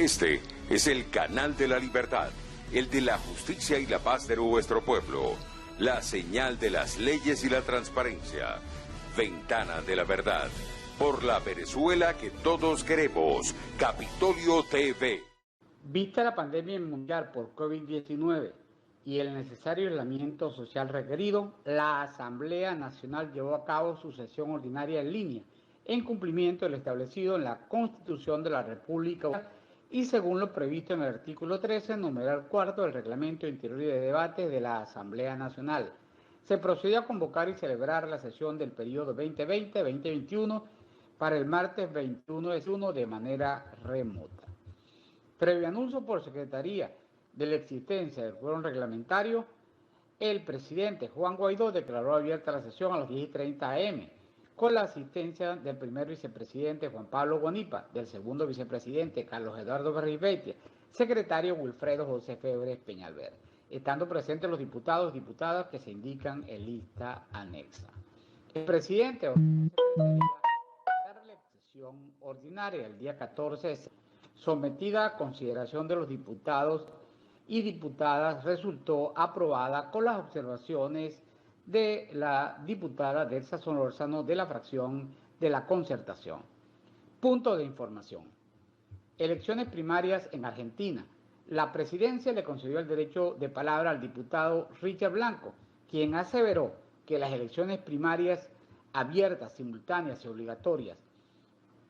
Este es el canal de la libertad, el de la justicia y la paz de nuestro pueblo, la señal de las leyes y la transparencia, Ventana de la Verdad, por la Venezuela que todos queremos, Capitolio TV. Vista la pandemia mundial por COVID-19 y el necesario aislamiento social requerido, la Asamblea Nacional llevó a cabo su sesión ordinaria en línea, en cumplimiento de lo establecido en la Constitución de la República y según lo previsto en el artículo 13, numeral cuarto del Reglamento Interior y de Debate de la Asamblea Nacional. Se procedió a convocar y celebrar la sesión del periodo 2020-2021 para el martes 21 de junio de manera remota. Previo anuncio por Secretaría de la existencia del quórum reglamentario, el presidente Juan Guaidó declaró abierta la sesión a las 10:30 am, con la asistencia del primer vicepresidente Juan Pablo Guanipa, del segundo vicepresidente Carlos Eduardo Berrizbeitia, secretario Wilfredo José Febres Peñalver, estando presentes los diputados y diputadas que se indican en lista anexa. El presidente la sesión ordinaria el día 14 sometida a consideración de los diputados y diputadas resultó aprobada con las observaciones de la diputada Delsa Solórzano de la fracción de la Concertación. Punto de información. Elecciones primarias en Argentina. La presidencia le concedió el derecho de palabra al diputado Richard Blanco, quien aseveró que las elecciones primarias abiertas, simultáneas y obligatorias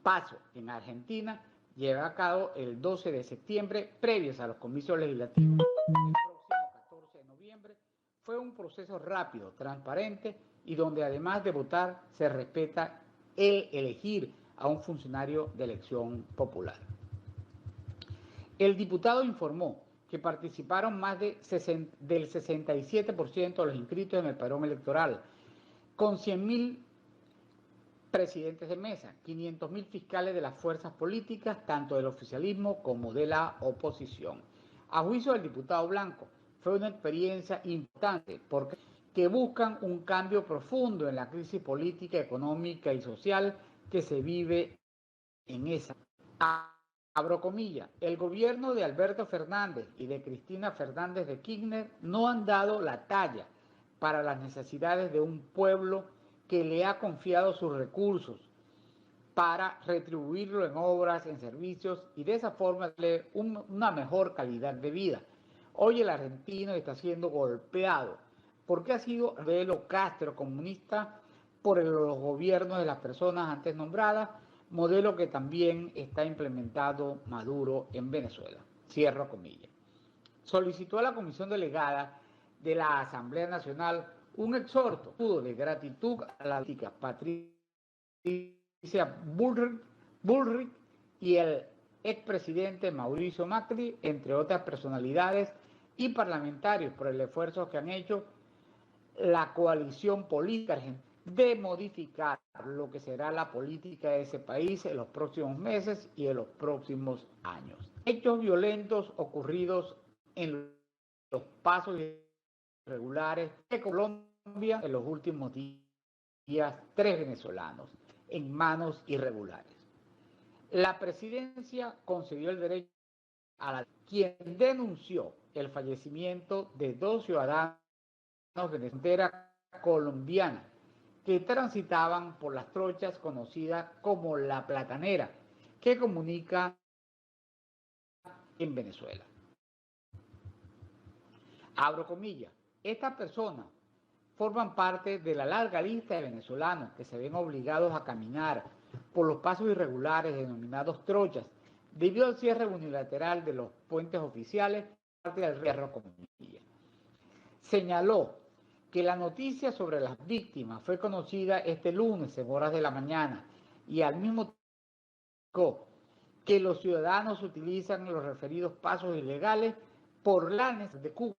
paso en Argentina lleva a cabo el 12 de septiembre, previos a los comicios legislativos el próximo 14 de noviembre, fue un proceso rápido, transparente y donde además de votar se respeta el elegir a un funcionario de elección popular. El diputado informó que participaron más del 67% de los inscritos en el padrón electoral, con 100.000 presidentes de mesa, 500.000 fiscales de las fuerzas políticas, tanto del oficialismo como de la oposición. A juicio del diputado Blanco, fue una experiencia importante porque buscan un cambio profundo en la crisis política, económica y social que se vive en esa. Abro comillas, el gobierno de Alberto Fernández y de Cristina Fernández de Kirchner no han dado la talla para las necesidades de un pueblo que le ha confiado sus recursos para retribuirlo en obras, en servicios y de esa forma darle una mejor calidad de vida. Hoy el argentino está siendo golpeado porque ha sido modelo Castro comunista por los gobiernos de las personas antes nombradas, modelo que también está implementado Maduro en Venezuela. Cierro comillas. Solicitó a la comisión delegada de la Asamblea Nacional un exhorto de gratitud a la política Patricia Bullrich y el expresidente Mauricio Macri, entre otras personalidades y parlamentarios, por el esfuerzo que han hecho la coalición política argentina de modificar lo que será la política de ese país en los próximos meses y en los próximos años. Hechos violentos ocurridos en los pasos irregulares de Colombia en los últimos días, 3 venezolanos en manos irregulares. La presidencia concedió el derecho a quien denunció el fallecimiento de 2 ciudadanos de la frontera colombiana que transitaban por las trochas conocidas como La Platanera, que comunica en Venezuela. Abro comillas, estas personas forman parte de la larga lista de venezolanos que se ven obligados a caminar por los pasos irregulares denominados trochas, debido al cierre unilateral de los puentes oficiales, parte del Cierro comillas. Señaló que la noticia sobre las víctimas fue conocida este lunes en horas de la mañana y al mismo tiempo que los ciudadanos utilizan los referidos pasos ilegales por la necesidad de Cuba,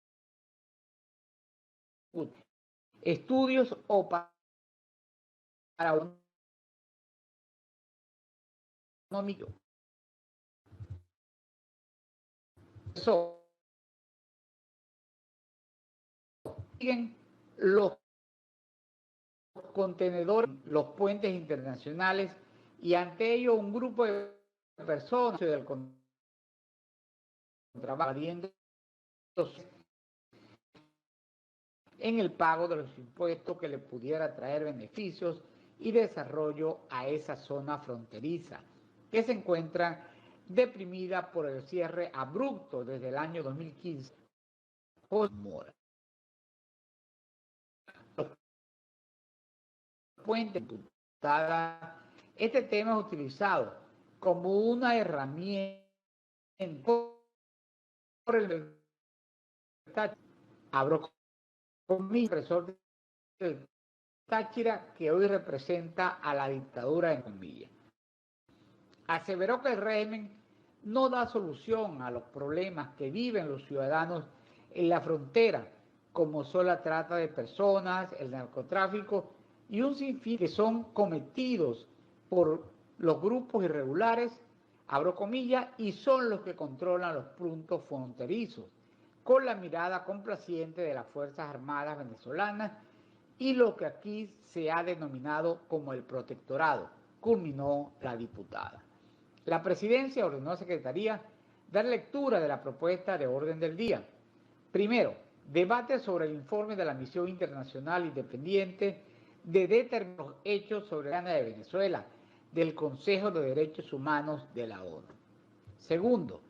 estudios o para económico. Eso siguen los contenedores, los puentes internacionales y ante ello un grupo de personas del contrabando en el pago de los impuestos que le pudiera traer beneficios y desarrollo a esa zona fronteriza, que se encuentra deprimida por el cierre abrupto desde el año 2015 por Mora. Puente imputada, este tema es utilizado como una herramienta por el abro comillas, profesor del Táchira, que hoy representa a la dictadura en comillas. Aseveró que el régimen no da solución a los problemas que viven los ciudadanos en la frontera, como son la trata de personas, el narcotráfico y un sinfín que son cometidos por los grupos irregulares, abro comillas, y son los que controlan los puntos fronterizos, con la mirada complaciente de las Fuerzas Armadas venezolanas y lo que aquí se ha denominado como el protectorado, culminó la diputada. La presidencia ordenó a la Secretaría dar lectura de la propuesta de orden del día. Primero, debate sobre el informe de la Misión Internacional Independiente de determinar los hechos sobre la de Venezuela del Consejo de Derechos Humanos de la ONU. Segundo,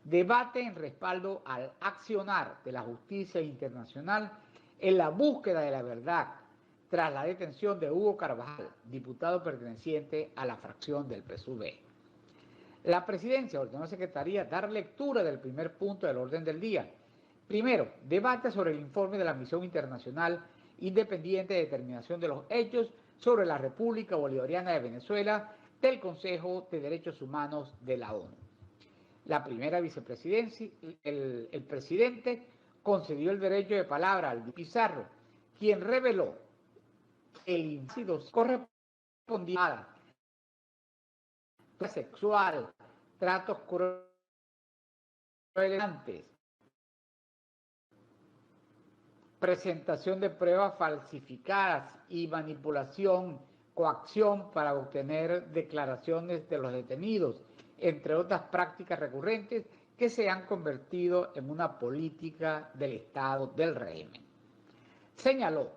debate en respaldo al accionar de la justicia internacional en la búsqueda de la verdad tras la detención de Hugo Carvajal, diputado perteneciente a la fracción del PSUV. La presidencia ordenó a la Secretaría dar lectura del primer punto del orden del día. Primero, debate sobre el informe de la Misión Internacional Independiente de Determinación de los Hechos sobre la República Bolivariana de Venezuela del Consejo de Derechos Humanos de la ONU. La primera vicepresidencia, el presidente concedió el derecho de palabra al Pizarro, quien reveló que el inciso correspondía a sexual, tratos crueles, presentación de pruebas falsificadas y manipulación, coacción para obtener declaraciones de los detenidos, entre otras prácticas recurrentes que se han convertido en una política del Estado del régimen. Señaló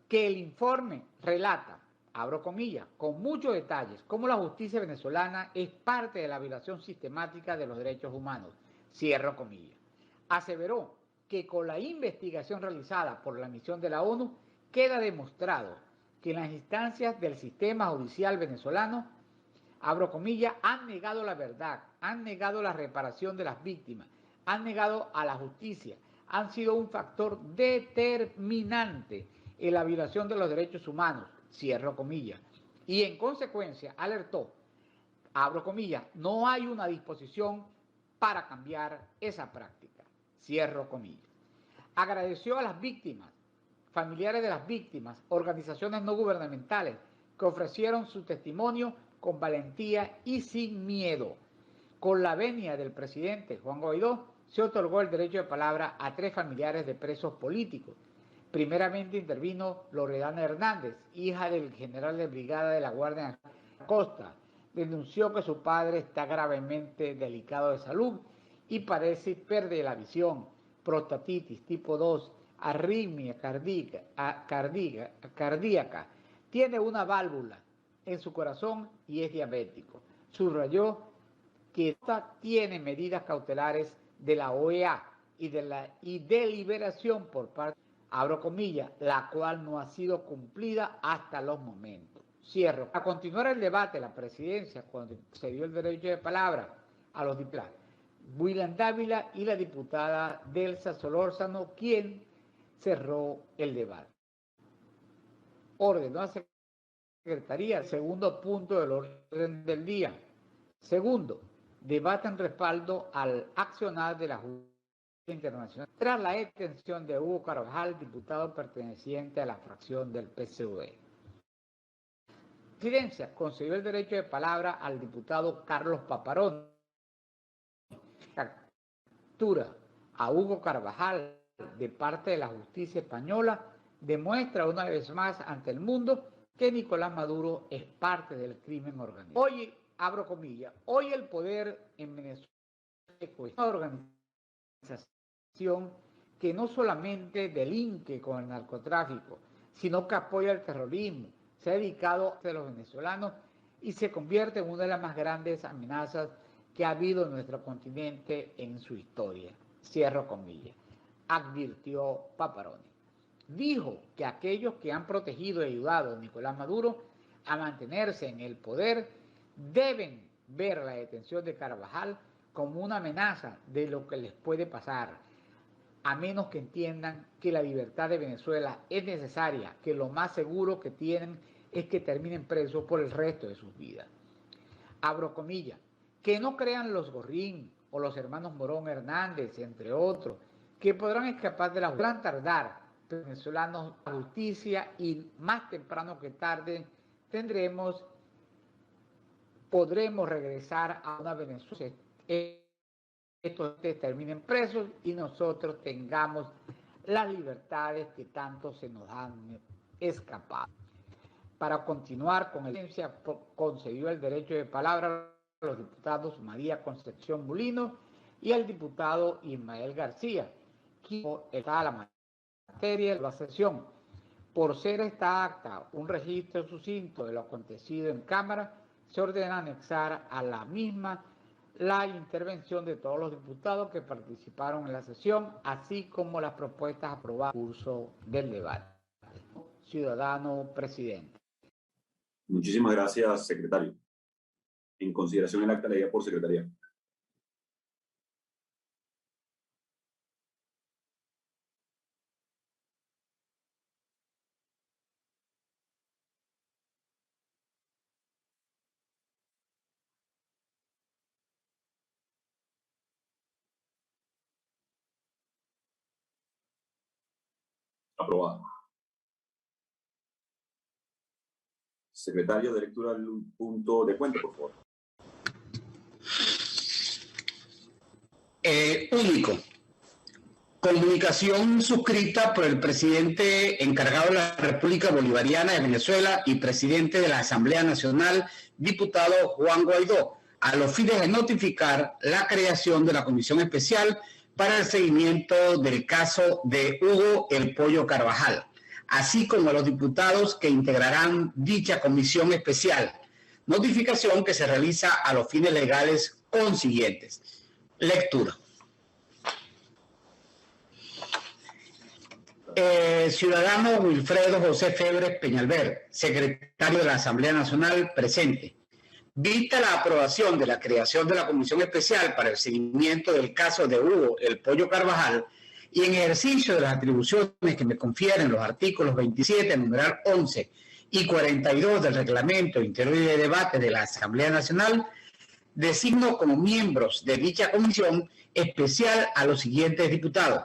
que el informe relata, abro comillas, con muchos detalles, cómo la justicia venezolana es parte de la violación sistemática de los derechos humanos, cierro comillas. Aseveró que con la investigación realizada por la misión de la ONU queda demostrado que las instancias del sistema judicial venezolano, abro comillas, han negado la verdad, han negado la reparación de las víctimas, han negado a la justicia, han sido un factor determinante en la violación de los derechos humanos, cierro comillas, y en consecuencia alertó, abro comillas, no hay una disposición para cambiar esa práctica, cierro comillas. Agradeció a las víctimas, familiares de las víctimas, organizaciones no gubernamentales que ofrecieron su testimonio con valentía y sin miedo. Con la venia del presidente Juan Guaidó, se otorgó el derecho de palabra a 3 familiares de presos políticos. Primeramente intervino Loredana Hernández, hija del general de brigada de la Guardia Nacional Costa. Denunció que su padre está gravemente delicado de salud y padece pérdida de la visión, prostatitis tipo 2, arritmia cardíaca, tiene una válvula en su corazón y es diabético. Subrayó que tiene medidas cautelares de la OEA y de liberación por parte, abro comillas, la cual no ha sido cumplida hasta los momentos. Cierro. A continuar el debate, la presidencia, cuando se dio el derecho de palabra a los diputados, William Dávila y la diputada Delsa Solórzano, quien cerró el debate. Ordenó a la Secretaría, el segundo punto del orden del día. Segundo, debate en respaldo al accionar de la Justicia Internacional tras la detención de Hugo Carvajal, diputado perteneciente a la fracción del PSUV. La presidencia concedió el derecho de palabra al diputado Carlos Paparón. Captura a Hugo Carvajal de parte de la justicia española demuestra una vez más ante el mundo que Nicolás Maduro es parte del crimen organizado. Hoy, abro comillas, hoy el poder en Venezuela una organización que no solamente delinque con el narcotráfico, sino que apoya el terrorismo, se ha dedicado a los venezolanos y se convierte en una de las más grandes amenazas que ha habido en nuestro continente en su historia. Cierro comillas. Advirtió Paparoni. Dijo que aquellos que han protegido y ayudado a Nicolás Maduro a mantenerse en el poder deben ver la detención de Carvajal como una amenaza de lo que les puede pasar, a menos que entiendan que la libertad de Venezuela es necesaria, que lo más seguro que tienen es que terminen presos por el resto de sus vidas. Abro comillas, que no crean los Gorrín o los hermanos Morón Hernández, entre otros, que podrán escapar de la justicia, podrán tardar venezolanos a justicia y más temprano que tarde podremos regresar a una Venezuela. Estos terminen presos y nosotros tengamos las libertades que tanto se nos han escapado. Para continuar con la audiencia, concedió el derecho de palabra a los diputados María Concepción Molino y al diputado Ismael García, quien está a la materia de la sesión. Por ser esta acta un registro sucinto de lo acontecido en Cámara, se ordena anexar a la misma la intervención de todos los diputados que participaron en la sesión, así como las propuestas aprobadas en el curso del debate. Ciudadano presidente. Muchísimas gracias, secretario. En consideración el acta leída por secretaría. Aprobado. Secretario de lectura del punto de cuenta, por favor. Único. Comunicación suscrita por el presidente encargado de la República Bolivariana de Venezuela y presidente de la Asamblea Nacional, diputado Juan Guaidó, a los fines de notificar la creación de la Comisión Especial para el seguimiento del caso de Hugo El Pollo Carvajal, así como a los diputados que integrarán dicha comisión especial, notificación que se realiza a los fines legales consiguientes. Lectura. Ciudadano Wilfredo José Febres Peñalver, secretario de la Asamblea Nacional, presente. Vista la aprobación de la creación de la Comisión Especial para el seguimiento del caso de Hugo El Pollo Carvajal y en ejercicio de las atribuciones que me confieren los artículos 27, numeral 11 y 42 del Reglamento Interior y de Debate de la Asamblea Nacional, designo como miembros de dicha comisión especial a los siguientes diputados.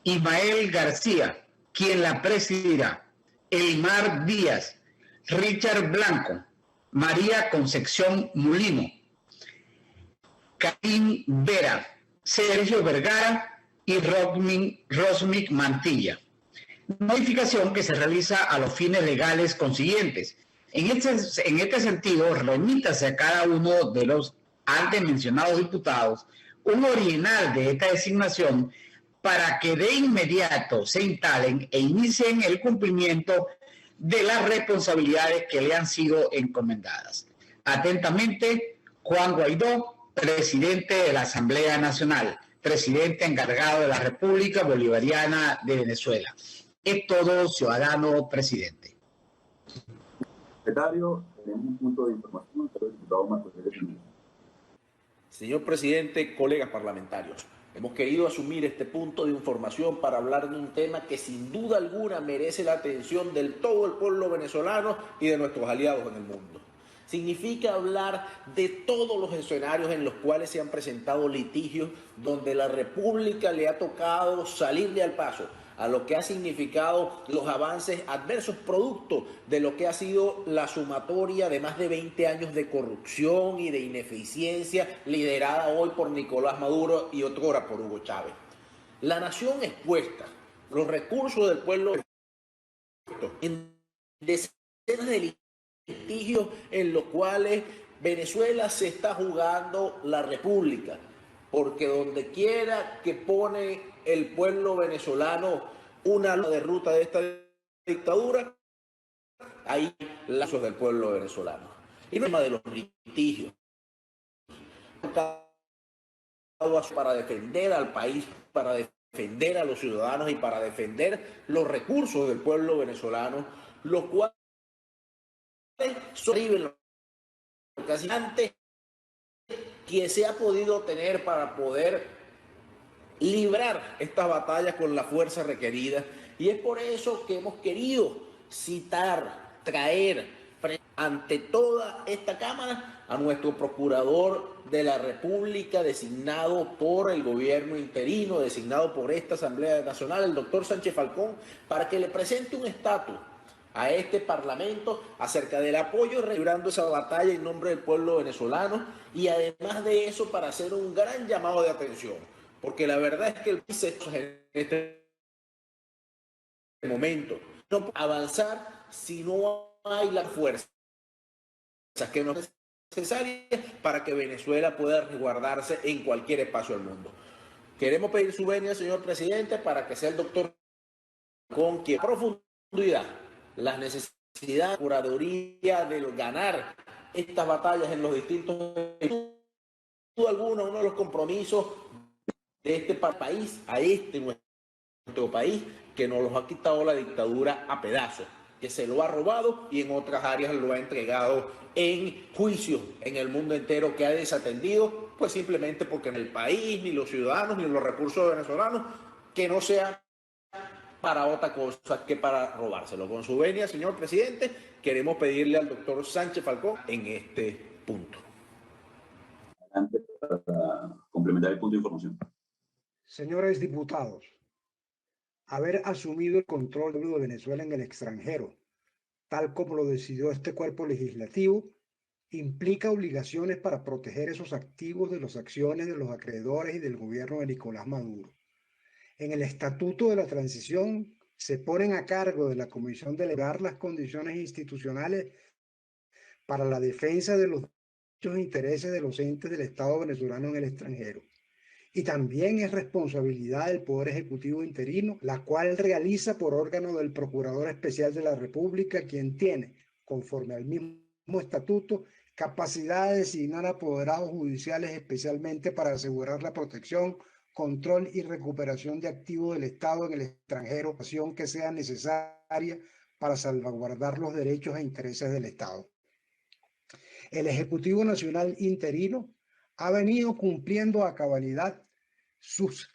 Ismael García, quien la presidirá, Elmar Díaz, Richard Blanco, María Concepción Molino, Karim Vera, Sergio Vergara y Rosmic Mantilla. Modificación que se realiza a los fines legales consiguientes. En este sentido, remítase a cada uno de los antes mencionados diputados un original de esta designación para que de inmediato se instalen e inicien el cumplimiento de las responsabilidades que le han sido encomendadas. Atentamente, Juan Guaidó, presidente de la Asamblea Nacional, presidente encargado de la República Bolivariana de Venezuela. Es todo, ciudadano presidente. Secretario, tenemos un punto de información. Señor presidente, colegas parlamentarios, hemos querido asumir este punto de información para hablar de un tema que sin duda alguna merece la atención de todo el pueblo venezolano y de nuestros aliados en el mundo. Significa hablar de todos los escenarios en los cuales se han presentado litigios donde la República le ha tocado salirle al paso a lo que ha significado los avances adversos producto de lo que ha sido la sumatoria de más de 20 años de corrupción y de ineficiencia liderada hoy por Nicolás Maduro y otrora por Hugo Chávez. La nación expuesta, los recursos del pueblo en decenas de litigios en los cuales Venezuela se está jugando la república, porque donde quiera que pone el pueblo venezolano una de ruta de esta dictadura, hay lazos del pueblo venezolano. Y no es tema de los litigios. Para defender al país, para defender a los ciudadanos y para defender los recursos del pueblo venezolano, los cuales son casi antes que se ha podido tener para poder librar estas batallas con la fuerza requerida. Y es por eso que hemos querido citar, traer ante toda esta Cámara a nuestro Procurador de la República designado por el gobierno interino, designado por esta Asamblea Nacional, el doctor Sánchez Falcón, para que le presente un estatus a este Parlamento acerca del apoyo librando esa batalla en nombre del pueblo venezolano, y además de eso para hacer un gran llamado de atención, porque la verdad es que el país en este momento no puede avanzar si no hay la fuerza que no es necesaria para que Venezuela pueda resguardarse en cualquier espacio del mundo. Queremos pedir su venia, señor presidente, para que sea el doctor con quien profundidad las necesidades de curaduría de ganar estas batallas en los distintos, sin alguna, uno de los compromisos de este país a nuestro país, que nos los ha quitado la dictadura a pedazos, que se lo ha robado y en otras áreas lo ha entregado en juicios en el mundo entero, que ha desatendido, pues simplemente porque en el país, ni los ciudadanos, ni los recursos venezolanos, que no sea para otra cosa que para robárselo. Con su venia, señor presidente, queremos pedirle al doctor Sánchez Falcón en este punto. Adelante para complementar el punto de información. Señores diputados, haber asumido el control de Venezuela en el extranjero, tal como lo decidió este cuerpo legislativo, implica obligaciones para proteger esos activos de las acciones de los acreedores y del gobierno de Nicolás Maduro. En el Estatuto de la Transición se ponen a cargo de la Comisión de elevar las condiciones institucionales para la defensa de los derechos e intereses de los entes del Estado venezolano en el extranjero. Y también es responsabilidad del Poder Ejecutivo interino, la cual realiza por órgano del Procurador Especial de la República, quien tiene, conforme al mismo estatuto, capacidad de designar apoderados judiciales especialmente para asegurar la protección, control y recuperación de activos del Estado en el extranjero, acción que sea necesaria para salvaguardar los derechos e intereses del Estado. El Ejecutivo Nacional interino ha venido cumpliendo a cabalidad sus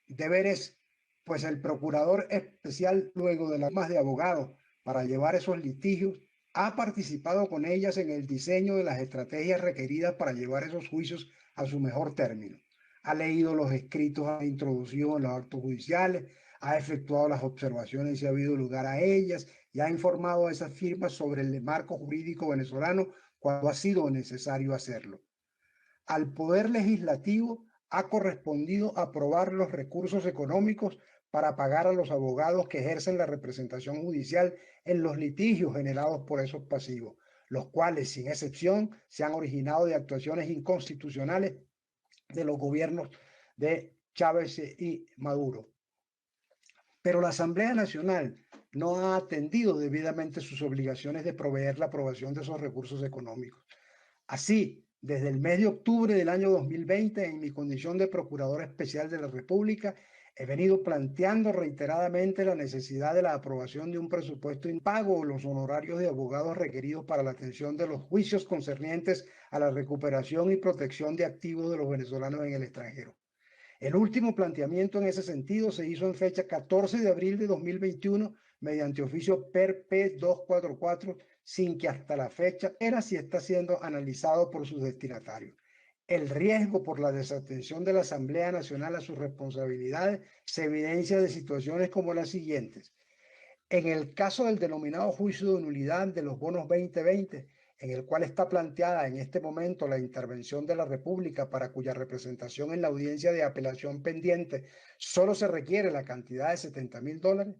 deberes, pues el Procurador Especial, luego de las más de abogados para llevar esos litigios, ha participado con ellas en el diseño de las estrategias requeridas para llevar esos juicios a su mejor término. Ha leído los escritos, ha introducido en los actos judiciales, ha efectuado las observaciones si ha habido lugar a ellas y ha informado a esas firmas sobre el marco jurídico venezolano cuando ha sido necesario hacerlo. Al Poder Legislativo ha correspondido aprobar los recursos económicos para pagar a los abogados que ejercen la representación judicial en los litigios generados por esos pasivos, los cuales, sin excepción, se han originado de actuaciones inconstitucionales de los gobiernos de Chávez y Maduro. Pero la Asamblea Nacional no ha atendido debidamente sus obligaciones de proveer la aprobación de esos recursos económicos. Así, desde el mes de octubre del año 2020, en mi condición de Procurador Especial de la República, he venido planteando reiteradamente la necesidad de la aprobación de un presupuesto en pago o los honorarios de abogados requeridos para la atención de los juicios concernientes a la recuperación y protección de activos de los venezolanos en el extranjero. El último planteamiento en ese sentido se hizo en fecha 14 de abril de 2021 mediante oficio PER P244, sin que hasta la fecha era si está siendo analizado por sus destinatarios. El riesgo por la desatención de la Asamblea Nacional a sus responsabilidades se evidencia de situaciones como las siguientes. En el caso del denominado juicio de nulidad de los bonos 2020, en el cual está planteada en este momento la intervención de la República para cuya representación en la audiencia de apelación pendiente solo se requiere la cantidad de $70.000,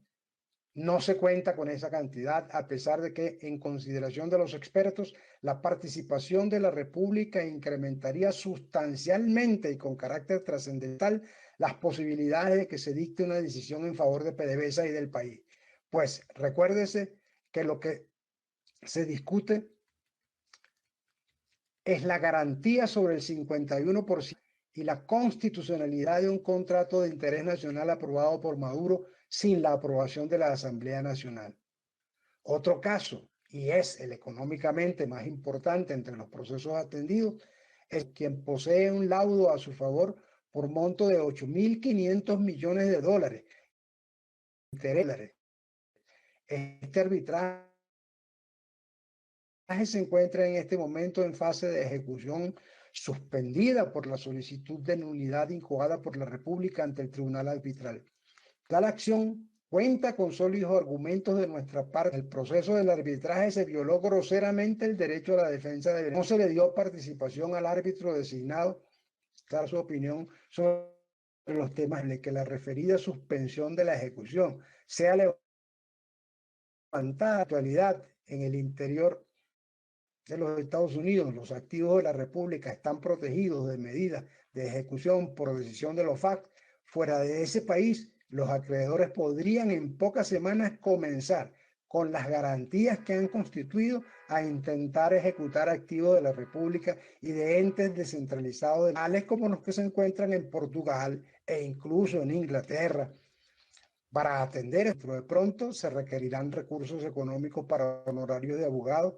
no se cuenta con esa cantidad, a pesar de que, en consideración de los expertos, la participación de la República incrementaría sustancialmente y con carácter trascendental las posibilidades de que se dicte una decisión en favor de PDVSA y del país. Pues recuérdese que lo que se discute es la garantía sobre el 51% y la constitucionalidad de un contrato de interés nacional aprobado por Maduro sin la aprobación de la Asamblea Nacional. Otro caso, y es el económicamente más importante entre los procesos atendidos, es quien posee un laudo a su favor por monto de $8.500 millones de dólares. Este arbitraje se encuentra en este momento en fase de ejecución suspendida por la solicitud de nulidad incoada por la República ante el Tribunal Arbitral. Tal acción cuenta con sólidos argumentos de nuestra parte. En el proceso del arbitraje se violó groseramente el derecho a la defensa de no se le dio participación al árbitro designado dar su opinión sobre los temas en que la referida suspensión de la ejecución sea levantada en la actualidad en el interior de los Estados Unidos. Los activos de la República están protegidos de medidas de ejecución por decisión de los FAC. Fuera de ese país, los acreedores podrían en pocas semanas comenzar con las garantías que han constituido a intentar ejecutar activos de la República y de entes descentralizados, tales como los que se encuentran en Portugal e incluso en Inglaterra. Para atender esto, de pronto se requerirán recursos económicos para honorarios de abogados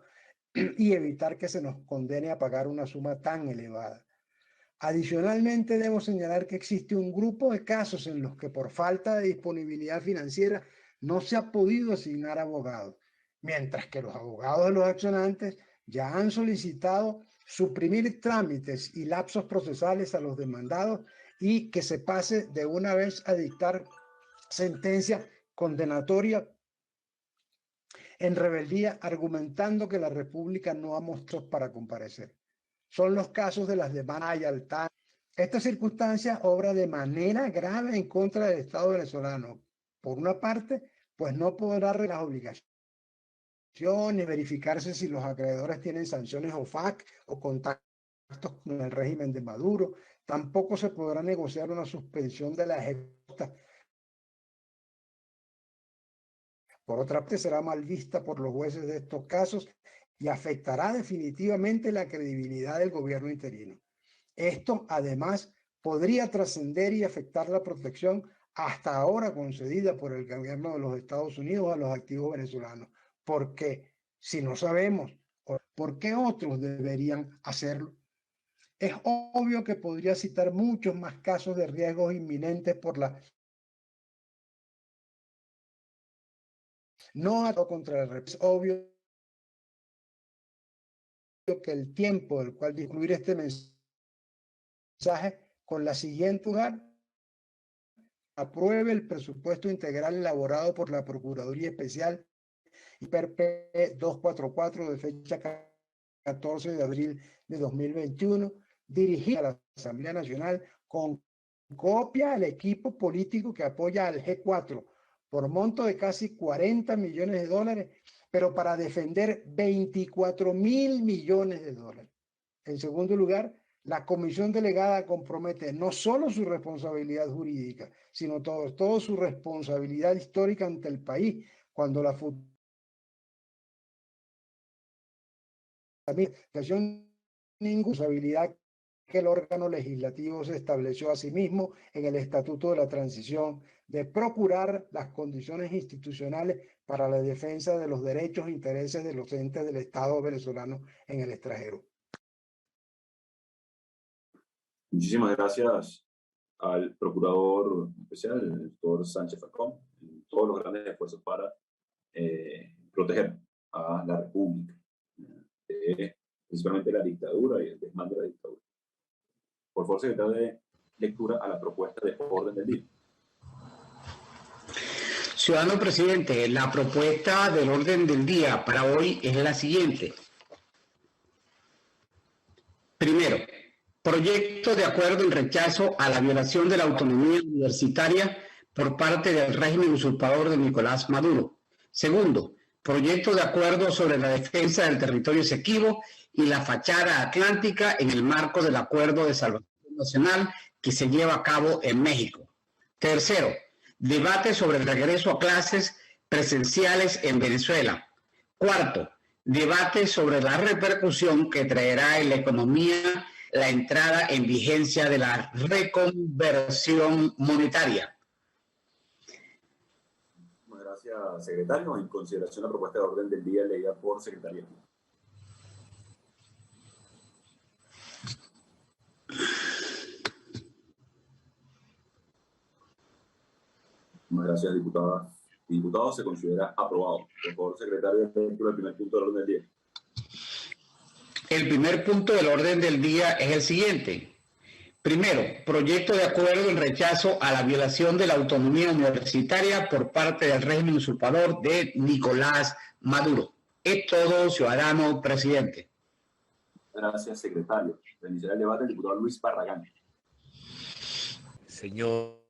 y evitar que se nos condene a pagar una suma tan elevada. Adicionalmente, debo señalar que existe un grupo de casos en los que por falta de disponibilidad financiera no se ha podido asignar abogados, mientras que los abogados de los accionantes ya han solicitado suprimir trámites y lapsos procesales a los demandados y que se pase de una vez a dictar sentencia condenatoria en rebeldía, argumentando que la República no ha mostrado para comparecer. Son los casos de las demandas y Altán. Esta circunstancia obra de manera grave en contra del Estado venezolano. Por una parte, pues no podrá las obligaciones, verificarse si los acreedores tienen sanciones OFAC o contactos con el régimen de Maduro. Tampoco se podrá negociar una suspensión de la ejecución. Por otra parte, será mal vista por los jueces de estos casos y afectará definitivamente la credibilidad del gobierno interino. Esto, además, podría trascender y afectar la protección hasta ahora concedida por el gobierno de los Estados Unidos a los activos venezolanos. Porque si no sabemos por qué otros deberían hacerlo, es obvio que podría citar muchos más casos de riesgos inminentes por la no atado contra el es obvio que el tiempo del cual incluir este mensaje con la siguiente lugar: apruebe el presupuesto integral elaborado por la Procuraduría Especial IPRP 244 de fecha 14 de abril de 2021, dirigida a la Asamblea Nacional con copia al equipo político que apoya al G4 por monto de casi 40 millones de dólares, pero para defender 24.000 millones de dólares. En segundo lugar, la comisión delegada compromete no solo su responsabilidad jurídica, sino todo su responsabilidad histórica ante el país cuando la ninguna responsabilidad que el órgano legislativo se estableció a sí mismo en el Estatuto de la Transición de procurar las condiciones institucionales para la defensa de los derechos e intereses de los entes del Estado venezolano en el extranjero. Muchísimas gracias al Procurador Especial, el doctor Sánchez Falcón, en todos los grandes esfuerzos para proteger a la República, principalmente la dictadura y el desmando de la dictadura. Por favor, secretario, de lectura a la propuesta de orden del día. Ciudadano presidente, la propuesta del orden del día para hoy es la siguiente. Primero, proyecto de acuerdo en rechazo a la violación de la autonomía universitaria por parte del régimen usurpador de Nicolás Maduro. Segundo, proyecto de acuerdo sobre la defensa del territorio Esequibo y la fachada atlántica en el marco del Acuerdo de Salvación Nacional que se lleva a cabo en México. Tercero, debate sobre el regreso a clases presenciales en Venezuela. Cuarto, debate sobre la repercusión que traerá en la economía la entrada en vigencia de la reconversión monetaria. Muchas gracias, secretario. En consideración la propuesta de orden del día leída por secretaria. Muchas gracias, diputada. Diputado, se considera aprobado. Por favor, secretario, el primer punto del orden del día. El primer punto del orden del día es el siguiente. Primero, proyecto de acuerdo en rechazo a la violación de la autonomía universitaria por parte del régimen usurpador de Nicolás Maduro. Es todo, ciudadano presidente. Gracias, secretario. Para iniciar el debate, el diputado Luis Barragán. Señor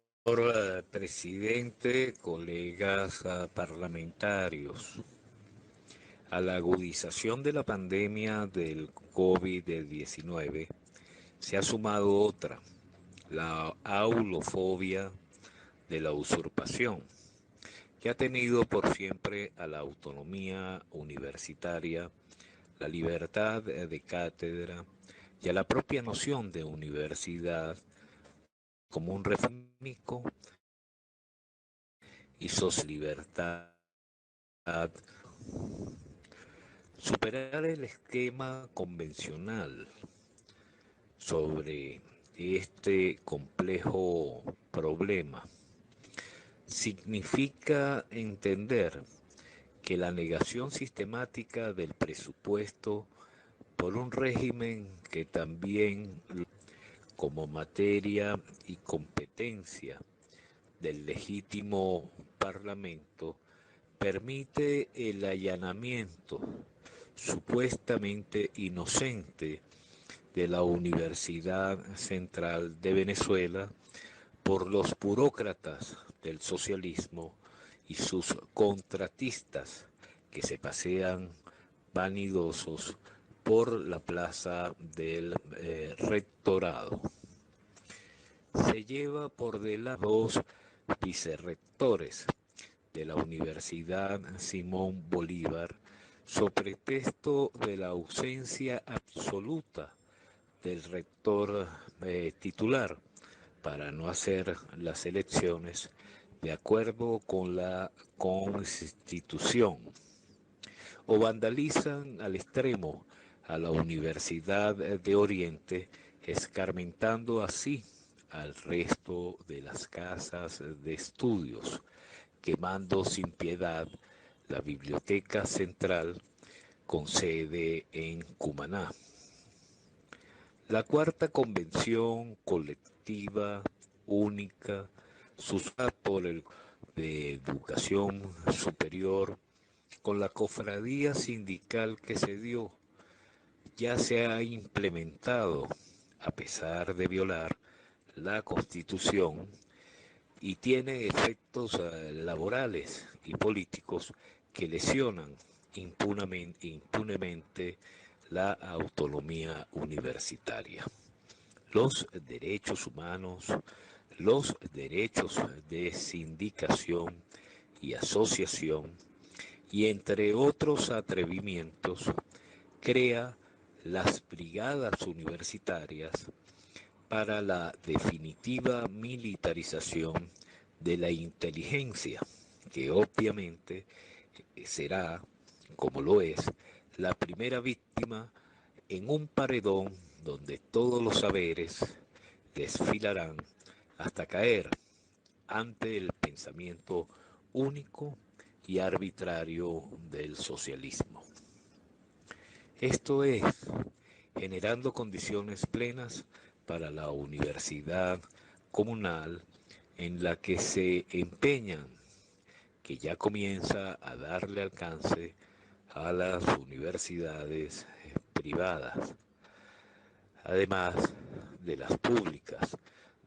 presidente, colegas parlamentarios, a la agudización de la pandemia del COVID-19 se ha sumado otra, la aulofobia de la usurpación, que ha tenido por siempre a la autonomía universitaria, la libertad de cátedra y a la propia noción de universidad como un refúnico y libertad. Superar el esquema convencional sobre este complejo problema significa entender que la negación sistemática del presupuesto por un régimen que también como materia y competencia del legítimo Parlamento permite el allanamiento supuestamente inocente de la Universidad Central de Venezuela por los burócratas del socialismo y sus contratistas que se pasean vanidosos por la plaza del rectorado. Se lleva por delante dos vicerrectores de la Universidad Simón Bolívar sobre pretexto de la ausencia absoluta del rector titular para no hacer las elecciones de acuerdo con la Constitución, o vandalizan al extremo a la Universidad de Oriente, escarmentando así al resto de las casas de estudios, quemando sin piedad la Biblioteca Central con sede en Cumaná. La cuarta convención colectiva única suscitada por el de Educación Superior con la cofradía sindical que se dio ya se ha implementado a pesar de violar la Constitución y tiene efectos laborales y políticos que lesionan impunemente la autonomía universitaria, los derechos humanos, los derechos de sindicación y asociación, y entre otros atrevimientos, crea las brigadas universitarias para la definitiva militarización de la inteligencia, que obviamente será, como lo es, la primera víctima en un paredón donde todos los saberes desfilarán hasta caer ante el pensamiento único y arbitrario del socialismo. Esto es, generando condiciones plenas para la universidad comunal en la que se empeñan, que ya comienza a darle alcance a las universidades privadas, además de las públicas,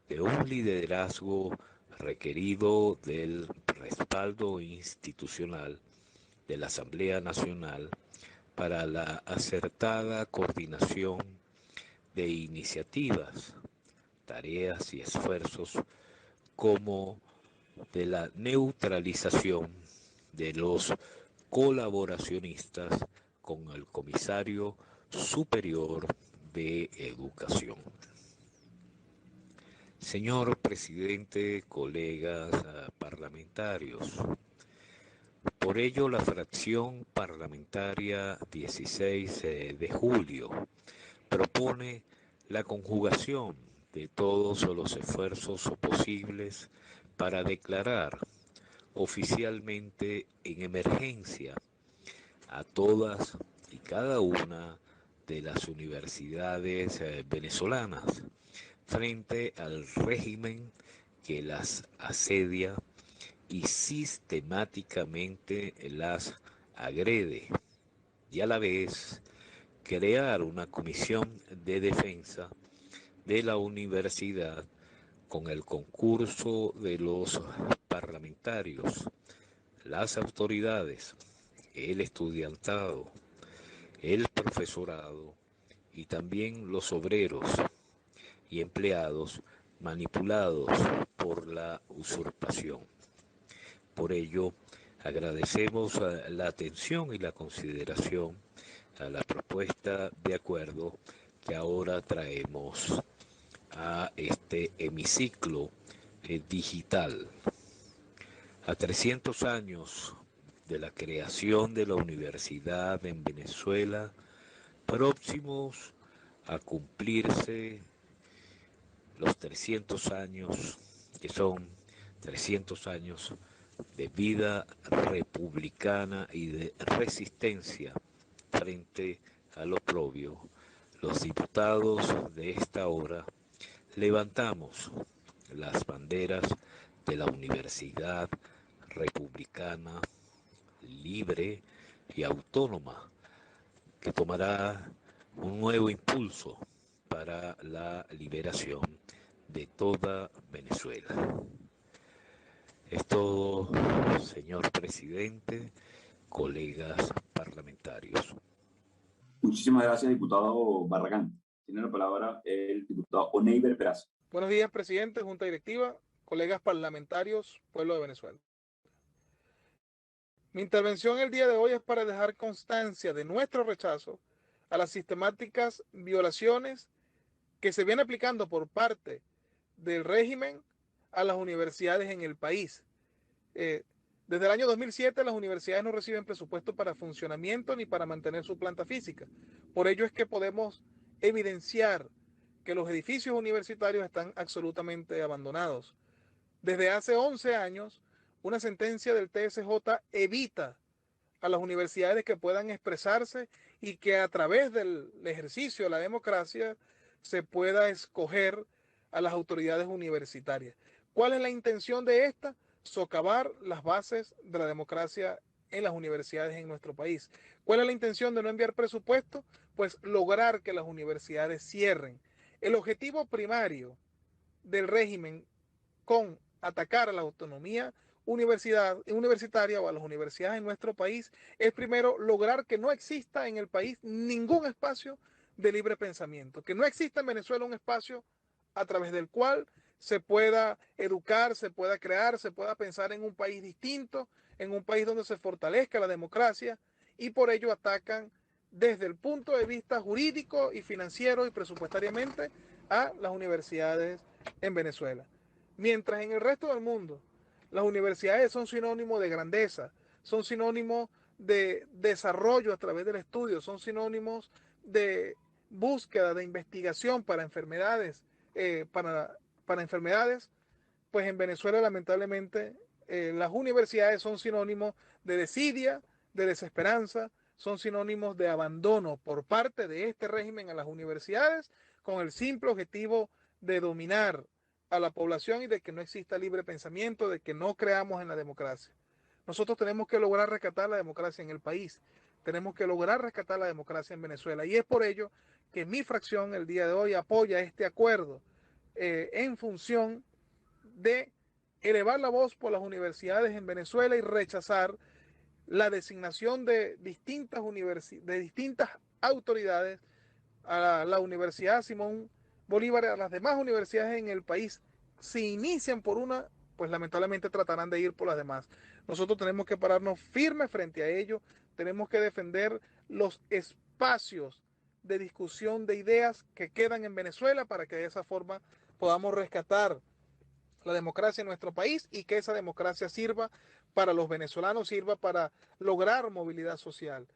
de un liderazgo requerido del respaldo institucional de la Asamblea Nacional para la acertada coordinación de iniciativas, tareas y esfuerzos como de la neutralización de los colaboracionistas con el Comisario Superior de Educación. Señor presidente, colegas parlamentarios, por ello la fracción parlamentaria 16 de julio propone la conjugación de todos los esfuerzos posibles para declarar oficialmente en emergencia a todas y cada una de las universidades venezolanas frente al régimen que las asedia y sistemáticamente las agrede, y a la vez crear una comisión de defensa de la universidad con el concurso de los parlamentarios, las autoridades, el estudiantado, el profesorado y también los obreros y empleados manipulados por la usurpación. Por ello, agradecemos la atención y la consideración a la propuesta de acuerdo que ahora traemos a este hemiciclo digital. A 300 años de la creación de la universidad en Venezuela, próximos a cumplirse los 300 años, que son 300 años de vida republicana y de resistencia frente al oprobio, los diputados de esta hora levantamos las banderas de la universidad republicana, libre y autónoma, que tomará un nuevo impulso para la liberación de toda Venezuela. Es todo, señor presidente, colegas parlamentarios. Muchísimas gracias, diputado Barragán. Tiene la palabra el diputado Oneiber Peraza. Buenos días, presidente, junta directiva, colegas parlamentarios, pueblo de Venezuela. Mi intervención el día de hoy es para dejar constancia de nuestro rechazo a las sistemáticas violaciones que se vienen aplicando por parte del régimen a las universidades en el país. Desde el año 2007 las universidades no reciben presupuesto para funcionamiento ni para mantener su planta física. Por ello es que podemos evidenciar que los edificios universitarios están absolutamente abandonados. Desde hace 11 años, una sentencia del TSJ evita a las universidades que puedan expresarse y que a través del ejercicio de la democracia se pueda escoger a las autoridades universitarias. ¿Cuál es la intención de esta? Socavar las bases de la democracia en las universidades en nuestro país. ¿Cuál es la intención de no enviar presupuesto? Pues lograr que las universidades cierren. El objetivo primario del régimen con atacar a la autonomía universitaria o a las universidades en nuestro país es primero lograr que no exista en el país ningún espacio de libre pensamiento, que no exista en Venezuela un espacio a través del cual se pueda educar, se pueda crear, se pueda pensar en un país distinto, en un país donde se fortalezca la democracia, y por ello atacan desde el punto de vista jurídico y financiero y presupuestariamente a las universidades en Venezuela. Mientras en el resto del mundo las universidades son sinónimo de grandeza, son sinónimos de desarrollo a través del estudio, son sinónimos de búsqueda, de investigación para enfermedades, pues en Venezuela lamentablemente las universidades son sinónimos de desidia, de desesperanza, son sinónimos de abandono por parte de este régimen a las universidades con el simple objetivo de dominar a la población y de que no exista libre pensamiento, de que no creamos en la democracia. Nosotros tenemos que lograr rescatar la democracia en el país, tenemos que lograr rescatar la democracia en Venezuela, y es por ello que mi fracción el día de hoy apoya este acuerdo en función de elevar la voz por las universidades en Venezuela y rechazar la designación de distintas autoridades a la Universidad Simón Bolívar y a las demás universidades en el país. Si inician por una, pues lamentablemente tratarán de ir por las demás. Nosotros tenemos que pararnos firmes frente a ello, tenemos que defender los espacios de discusión de ideas que quedan en Venezuela para que de esa forma podamos rescatar la democracia en nuestro país y que esa democracia sirva para los venezolanos, sirva para lograr movilidad social.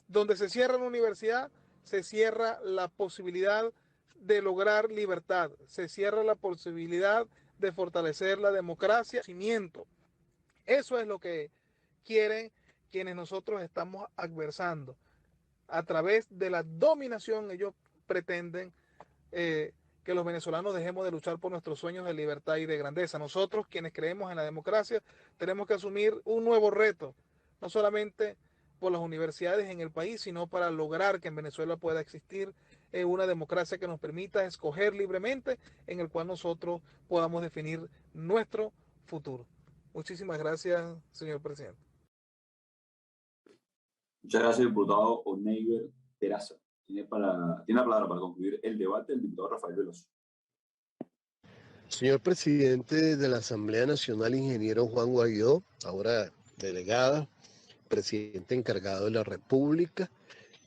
Donde se cierra una universidad, se cierra la posibilidad de lograr libertad, se cierra la posibilidad de fortalecer la democracia. Eso es lo que quieren quienes nosotros estamos adversando. A través de la dominación, ellos pretenden que los venezolanos dejemos de luchar por nuestros sueños de libertad y de grandeza. Nosotros, quienes creemos en la democracia, tenemos que asumir un nuevo reto, no solamente por las universidades en el país, sino para lograr que en Venezuela pueda existir una democracia que nos permita escoger libremente, en el cual nosotros podamos definir nuestro futuro. Muchísimas gracias, señor presidente. Muchas gracias, diputado Oneiber Peraza. Tiene la palabra para concluir el debate el diputado Rafael Veloso. Señor presidente de la Asamblea Nacional, ingeniero Juan Guaidó, ahora delegada, presidente encargado de la República,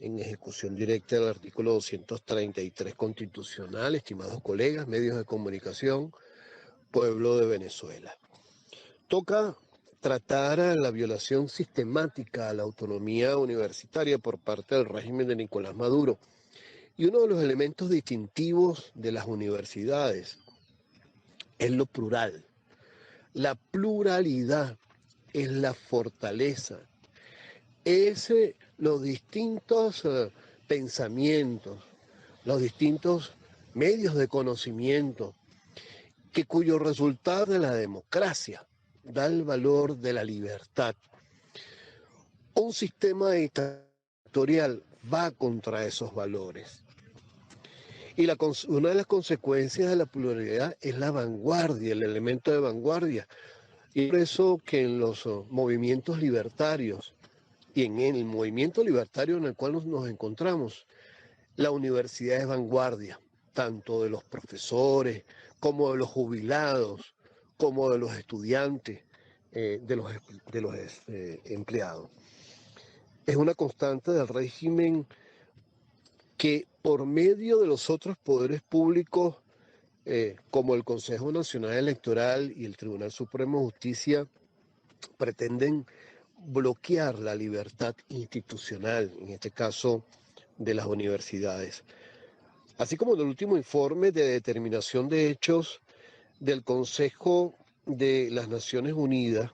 en ejecución directa del artículo 233 constitucional, estimados colegas, medios de comunicación, pueblo de Venezuela. Toca tratar la violación sistemática a la autonomía universitaria por parte del régimen de Nicolás Maduro. Y uno de los elementos distintivos de las universidades es lo plural. La pluralidad es la fortaleza. Es los distintos pensamientos, los distintos medios de conocimiento, cuyo resultado de la democracia da el valor de la libertad. Un sistema dictatorial va contra esos valores. Y una de las consecuencias de la pluralidad es la vanguardia, el elemento de vanguardia. Y por eso que en los movimientos libertarios y en el movimiento libertario en el cual nos encontramos, la universidad es vanguardia, tanto de los profesores como de los jubilados, como de los estudiantes, de los empleados. Es una constante del régimen que por medio de los otros poderes públicos, como el Consejo Nacional Electoral y el Tribunal Supremo de Justicia, pretenden bloquear la libertad institucional, en este caso de las universidades. Así como en el último informe de determinación de hechos del Consejo de las Naciones Unidas,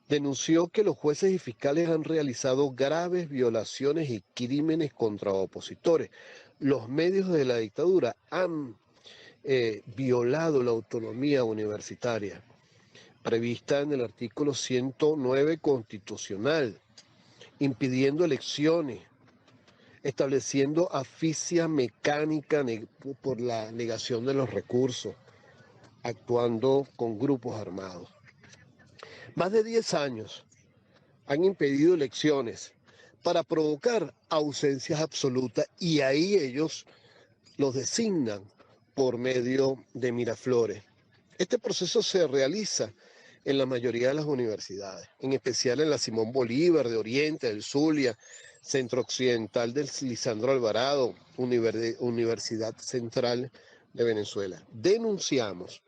denunció que los jueces y fiscales han realizado graves violaciones y crímenes contra opositores. Los medios de la dictadura han violado la autonomía universitaria prevista en el artículo 109 constitucional, impidiendo elecciones, estableciendo asfixia mecánica por la negación de los recursos, actuando con grupos armados. Más de 10 años han impedido elecciones para provocar ausencias absolutas y ahí ellos los designan por medio de Miraflores. Este proceso se realiza en la mayoría de las universidades, en especial en la Simón Bolívar, de Oriente, del Zulia, Centro Occidental del Lisandro Alvarado, Universidad Central de Venezuela. Denunciamos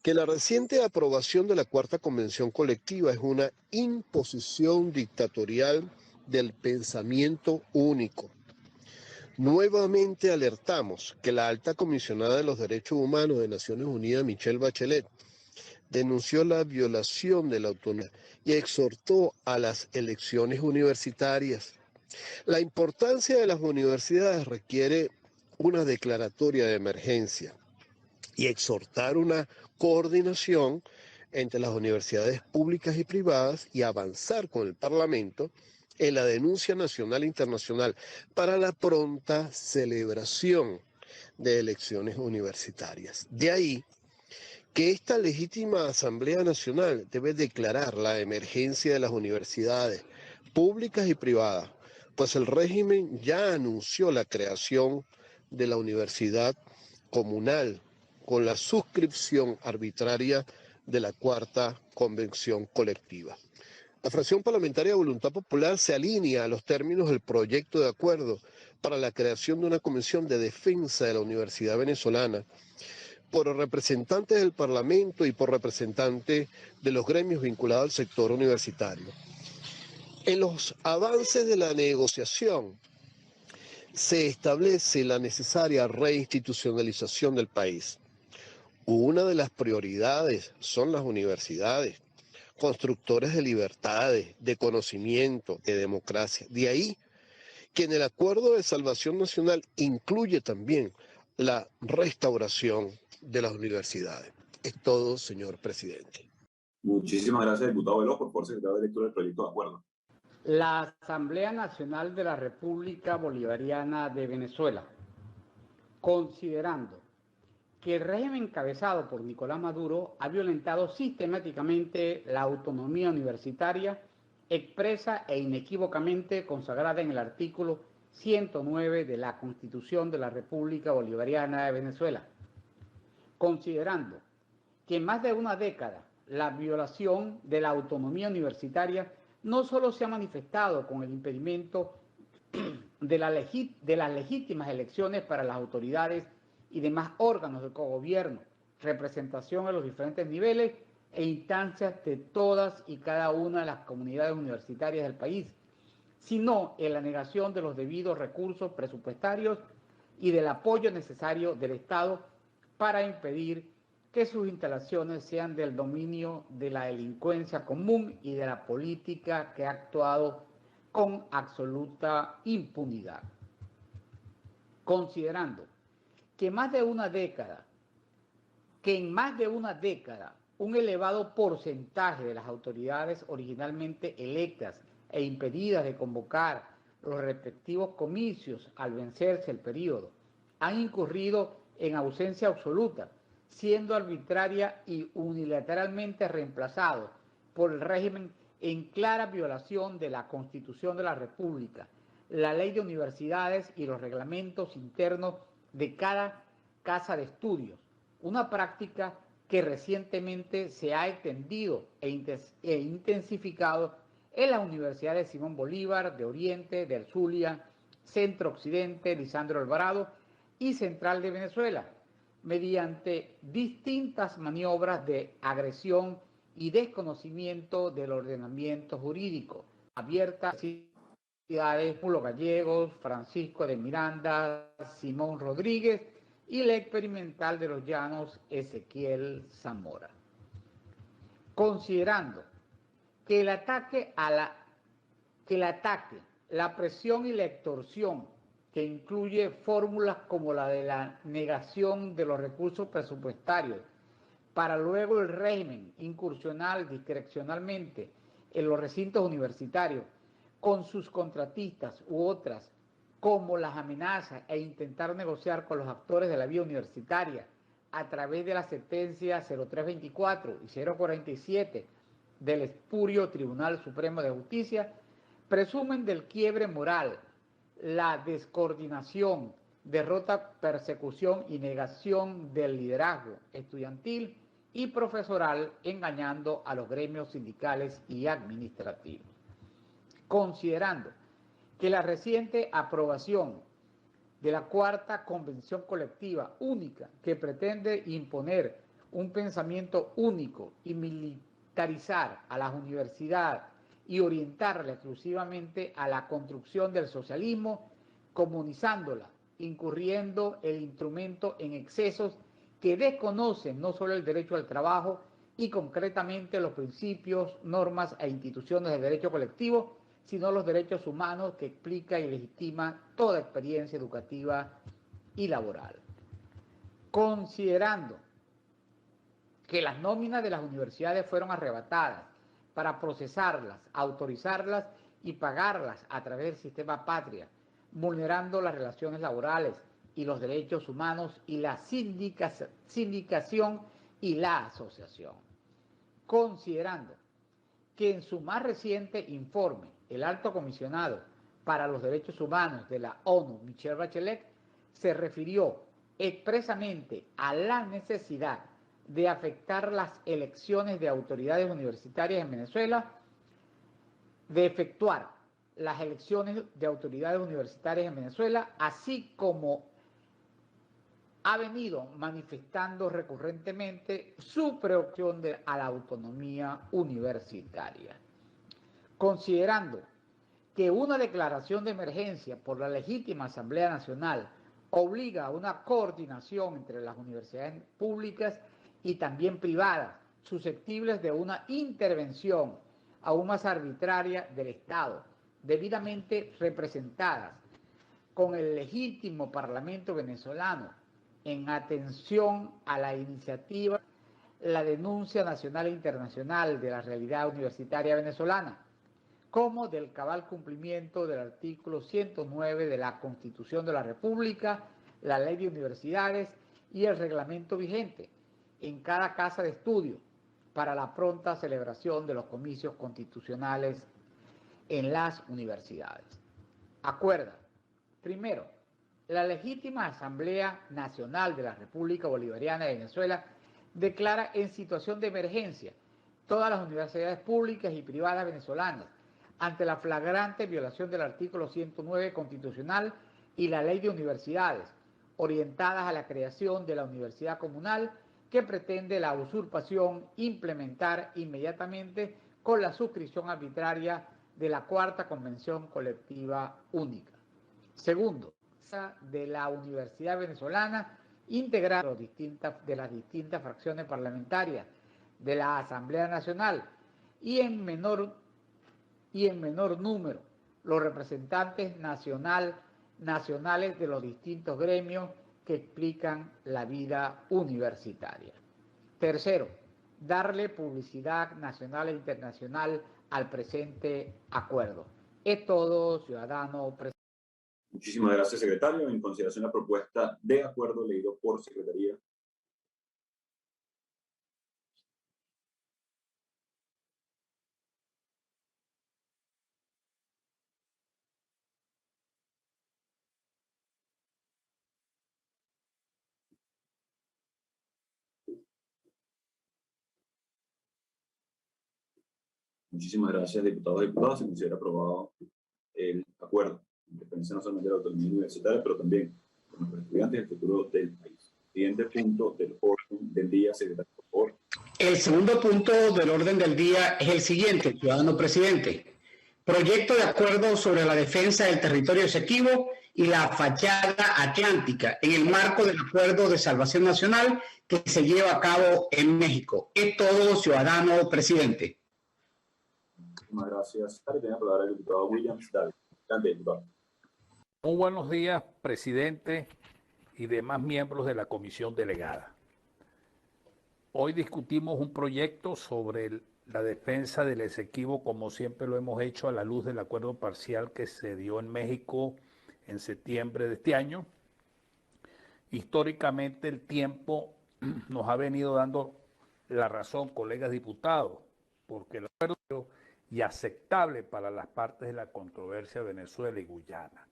que la reciente aprobación de la Cuarta Convención Colectiva es una imposición dictatorial del pensamiento único. Nuevamente alertamos que la alta comisionada de los Derechos Humanos de Naciones Unidas, Michelle Bachelet, denunció la violación de la autonomía y exhortó a las elecciones universitarias. La importancia de las universidades requiere una declaratoria de emergencia y exhortar una coordinación entre las universidades públicas y privadas y avanzar con el Parlamento en la denuncia nacional e internacional para la pronta celebración de elecciones universitarias. De ahí que esta legítima Asamblea Nacional debe declarar la emergencia de las universidades públicas y privadas, pues el régimen ya anunció la creación de la universidad comunal con la suscripción arbitraria de la Cuarta Convención Colectiva. La fracción parlamentaria de Voluntad Popular se alinea a los términos del proyecto de acuerdo para la creación de una comisión de defensa de la Universidad Venezolana por representantes del Parlamento y por representantes de los gremios vinculados al sector universitario. En los avances de la negociación se establece la necesaria reinstitucionalización del país. Una de las prioridades son las universidades, constructores de libertades, de conocimiento, de democracia. De ahí que en el Acuerdo de Salvación Nacional incluye también la restauración de las universidades. Es todo, señor presidente. Muchísimas gracias, diputado Veloz, por secretario de lectura del proyecto de acuerdo. La Asamblea Nacional de la República Bolivariana de Venezuela, considerando que el régimen encabezado por Nicolás Maduro ha violentado sistemáticamente la autonomía universitaria expresa e inequívocamente consagrada en el artículo 109 de la Constitución de la República Bolivariana de Venezuela, considerando que en más de una década la violación de la autonomía universitaria no solo se ha manifestado con el impedimento de las legítimas elecciones para las autoridades y demás órganos de cogobierno, representación en los diferentes niveles e instancias de todas y cada una de las comunidades universitarias del país, sino en la negación de los debidos recursos presupuestarios y del apoyo necesario del Estado para impedir que sus instalaciones sean del dominio de la delincuencia común y de la política que ha actuado con absoluta impunidad. Considerando que en más de una década un elevado porcentaje de las autoridades originalmente electas e impedidas de convocar los respectivos comicios al vencerse el periodo han incurrido en ausencia absoluta, siendo arbitraria y unilateralmente reemplazados por el régimen en clara violación de la Constitución de la República, la Ley de Universidades y los reglamentos internos de cada casa de estudios, una práctica que recientemente se ha extendido e intensificado en las universidades Simón Bolívar, de Oriente, del Zulia, Centro Occidente, Lisandro Alvarado y Central de Venezuela, mediante distintas maniobras de agresión y desconocimiento del ordenamiento jurídico, abiertas a universidades Pulo Gallegos, Francisco de Miranda, Simón Rodríguez y la experimental de los Llanos, Ezequiel Zamora. Considerando que el ataque, la presión y la extorsión, que incluye fórmulas como la de la negación de los recursos presupuestarios, para luego el régimen incursionar discrecionalmente en los recintos universitarios con sus contratistas u otras, como las amenazas e intentar negociar con los actores de la vía universitaria a través de las sentencias 0324 y 047 del espurio Tribunal Supremo de Justicia, presumen del quiebre moral, la descoordinación, derrota, persecución y negación del liderazgo estudiantil y profesoral, engañando a los gremios sindicales y administrativos. Considerando que la reciente aprobación de la Cuarta Convención Colectiva única, que pretende imponer un pensamiento único y militarizar a las universidades y orientarla exclusivamente a la construcción del socialismo, comunizándola, incurriendo el instrumento en excesos que desconocen no solo el derecho al trabajo y concretamente los principios, normas e instituciones del derecho colectivo, sino los derechos humanos que explica y legitima toda experiencia educativa y laboral. Considerando que las nóminas de las universidades fueron arrebatadas para procesarlas, autorizarlas y pagarlas a través del sistema patria, vulnerando las relaciones laborales y los derechos humanos y la sindicación y la asociación. Considerando que en su más reciente informe, el Alto Comisionado para los Derechos Humanos de la ONU, Michelle Bachelet, se refirió expresamente a la necesidad de afectar las elecciones de autoridades universitarias en Venezuela, de efectuar las elecciones de autoridades universitarias en Venezuela, así como ha venido manifestando recurrentemente su preocupación a la autonomía universitaria. Considerando que una declaración de emergencia por la legítima Asamblea Nacional obliga a una coordinación entre las universidades públicas y también privadas, susceptibles de una intervención aún más arbitraria del Estado, debidamente representadas con el legítimo Parlamento venezolano, en atención a la iniciativa, la denuncia nacional e internacional de la realidad universitaria venezolana, como del cabal cumplimiento del artículo 109 de la Constitución de la República, la Ley de Universidades y el reglamento vigente en cada casa de estudio para la pronta celebración de los comicios constitucionales en las universidades. Acuerda, primero, la legítima Asamblea Nacional de la República Bolivariana de Venezuela declara en situación de emergencia todas las universidades públicas y privadas venezolanas ante la flagrante violación del artículo 109 constitucional y la Ley de Universidades, orientadas a la creación de la universidad comunal que pretende la usurpación implementar inmediatamente con la suscripción arbitraria de la Cuarta Convención Colectiva Única. Segundo, de la Universidad Venezolana, integrada de las distintas fracciones parlamentarias de la Asamblea Nacional y en menor número los representantes nacionales de los distintos gremios que explican la vida universitaria. Tercero, darle publicidad nacional e internacional al presente acuerdo. Es todo, ciudadano presente. Muchísimas gracias, secretario. En consideración la propuesta de acuerdo leído por secretaría. Muchísimas gracias, diputados y diputadas. Se considera aprobado el acuerdo en defensa no solamente de la autonomía universitaria, pero también con los estudiantes y el futuro del país. Siguiente punto del orden del día, secretario, por favor. El segundo punto del orden del día es el siguiente, ciudadano presidente. Proyecto de acuerdo sobre la defensa del territorio Esequibo y la fachada atlántica en el marco del Acuerdo de Salvación Nacional que se lleva a cabo en México. Es todo, ciudadano presidente. Muchísimas gracias. Tiene la palabra el diputado Williams. Dale. Adelante, diputado. Muy buenos días, presidente y demás miembros de la comisión delegada. Hoy discutimos un proyecto sobre la defensa del Esequibo, como siempre lo hemos hecho a la luz del acuerdo parcial que se dio en México en septiembre de este año. Históricamente el tiempo nos ha venido dando la razón, colegas diputados, porque el acuerdo y aceptable para las partes de la controversia Venezuela y Guyana.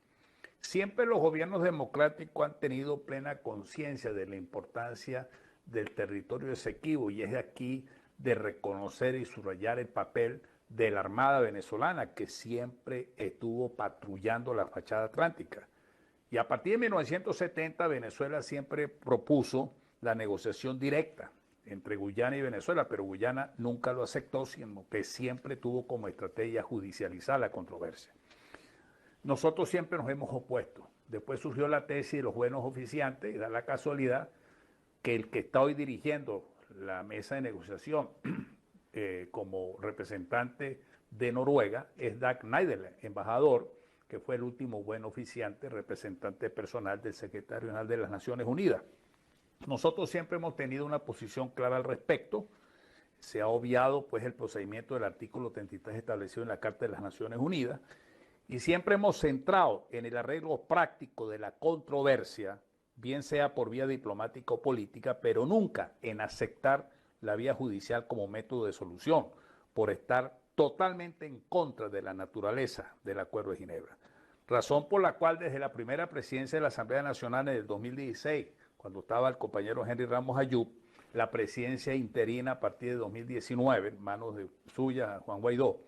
Siempre los gobiernos democráticos han tenido plena conciencia de la importancia del territorio Esequibo y es de aquí de reconocer y subrayar el papel de la Armada venezolana que siempre estuvo patrullando la fachada atlántica. Y a partir de 1970 Venezuela siempre propuso la negociación directa entre Guyana y Venezuela, pero Guyana nunca lo aceptó, sino que siempre tuvo como estrategia judicializar la controversia. Nosotros siempre nos hemos opuesto. Después surgió la tesis de los buenos oficiantes y da la casualidad que el que está hoy dirigiendo la mesa de negociación como representante de Noruega es Dag Neidele, embajador, que fue el último buen oficiante, representante personal del secretario general de las Naciones Unidas. Nosotros siempre hemos tenido una posición clara al respecto. Se ha obviado pues el procedimiento del artículo 33 establecido en la Carta de las Naciones Unidas y siempre hemos centrado en el arreglo práctico de la controversia bien sea por vía diplomática o política, pero nunca en aceptar la vía judicial como método de solución, por estar totalmente en contra de la naturaleza del Acuerdo de Ginebra. Razón por la cual desde la primera presidencia de la Asamblea Nacional en el 2016, cuando estaba el compañero Henry Ramos Ayub, la presidencia interina a partir de 2019, en manos de suya, Juan Guaidó,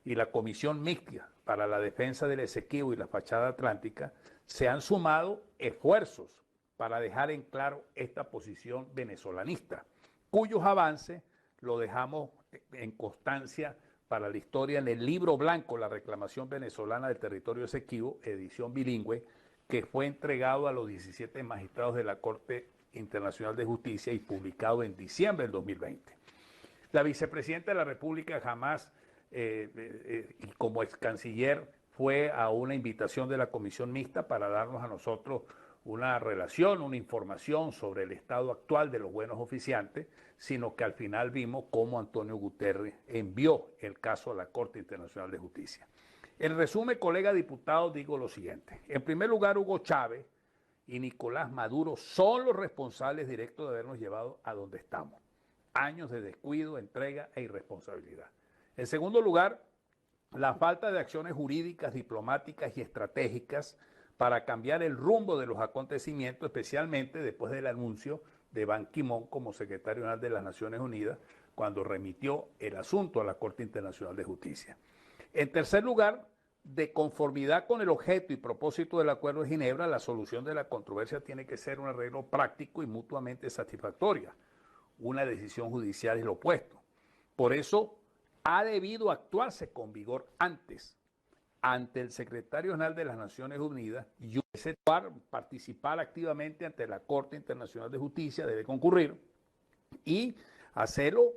y la Comisión Mixta para la Defensa del Esequibo y la Fachada Atlántica, se han sumado esfuerzos para dejar en claro esta posición venezolanista, cuyos avances lo dejamos en constancia para la historia en el libro blanco La reclamación venezolana del territorio Esequibo, edición bilingüe, que fue entregado a los 17 magistrados de la Corte Internacional de Justicia y publicado en diciembre del 2020. La vicepresidenta de la República jamás, y como ex canciller, fue a una invitación de la Comisión Mixta para darnos a nosotros una relación, una información sobre el estado actual de los buenos oficiantes, sino que al final vimos cómo Antonio Guterres envió el caso a la Corte Internacional de Justicia. En resumen, colega diputado, digo lo siguiente. En primer lugar, Hugo Chávez y Nicolás Maduro son los responsables directos de habernos llevado a donde estamos. Años de descuido, entrega e irresponsabilidad. En segundo lugar, la falta de acciones jurídicas, diplomáticas y estratégicas para cambiar el rumbo de los acontecimientos, especialmente después del anuncio de Ban Ki-moon como secretario general de las Naciones Unidas, cuando remitió el asunto a la Corte Internacional de Justicia. En tercer lugar, de conformidad con el objeto y propósito del Acuerdo de Ginebra, la solución de la controversia tiene que ser un arreglo práctico y mutuamente satisfactoria. Una decisión judicial es lo opuesto. Por eso, ha debido actuarse con vigor antes ante el secretario general de las Naciones Unidas y participar activamente ante la Corte Internacional de Justicia, debe concurrir y hacerlo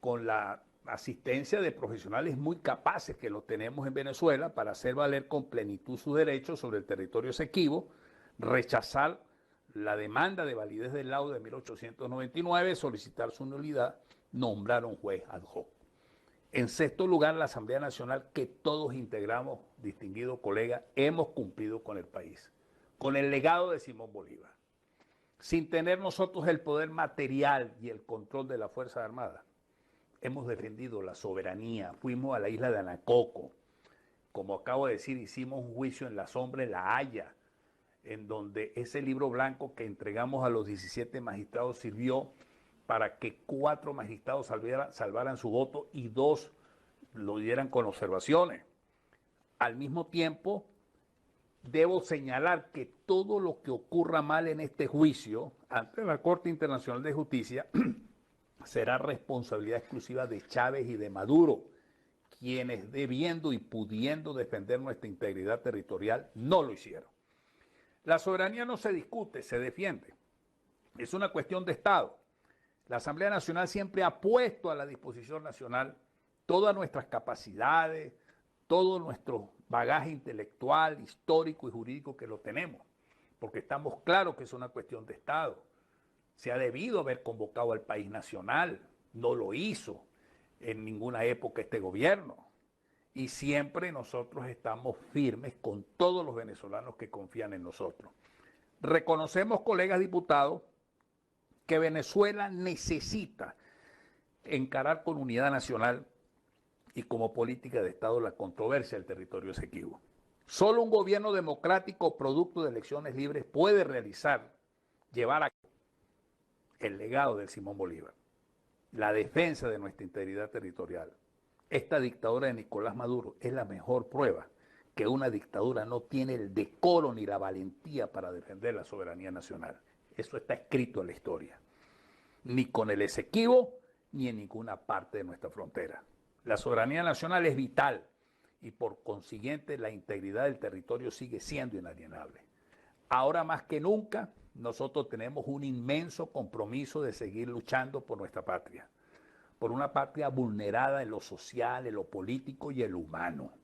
con la asistencia de profesionales muy capaces que lo tenemos en Venezuela para hacer valer con plenitud sus derechos sobre el territorio Esequibo, rechazar la demanda de validez del laudo de 1899, solicitar su nulidad, nombrar un juez ad hoc. En sexto lugar, la Asamblea Nacional que todos integramos, distinguido colega, hemos cumplido con el país, con el legado de Simón Bolívar. Sin tener nosotros el poder material y el control de la Fuerza Armada, hemos defendido la soberanía, fuimos a la isla de Anacoco, como acabo de decir, hicimos un juicio en la sombra en La Haya, en donde ese libro blanco que entregamos a los 17 magistrados sirvió para que 4 magistrados salvaran su voto y 2 lo dieran con observaciones. Al mismo tiempo, debo señalar que todo lo que ocurra mal en este juicio ante la Corte Internacional de Justicia será responsabilidad exclusiva de Chávez y de Maduro, quienes debiendo y pudiendo defender nuestra integridad territorial no lo hicieron. La soberanía no se discute, se defiende. Es una cuestión de Estado. La Asamblea Nacional siempre ha puesto a la disposición nacional todas nuestras capacidades, todo nuestro bagaje intelectual, histórico y jurídico que lo tenemos, porque estamos claros que es una cuestión de Estado. Se ha debido haber convocado al país nacional, no lo hizo en ninguna época este gobierno. Y siempre nosotros estamos firmes con todos los venezolanos que confían en nosotros. Reconocemos, colegas diputados, que Venezuela necesita encarar con unidad nacional y como política de Estado la controversia del territorio Esequibo. Solo un gobierno democrático producto de elecciones libres puede llevar a cabo el legado del Simón Bolívar, la defensa de nuestra integridad territorial. Esta dictadura de Nicolás Maduro es la mejor prueba que una dictadura no tiene el decoro ni la valentía para defender la soberanía nacional. Eso está escrito en la historia. Ni con el Esequibo, ni en ninguna parte de nuestra frontera. La soberanía nacional es vital y por consiguiente la integridad del territorio sigue siendo inalienable. Ahora más que nunca, nosotros tenemos un inmenso compromiso de seguir luchando por nuestra patria, por una patria vulnerada en lo social, en lo político y en lo humano.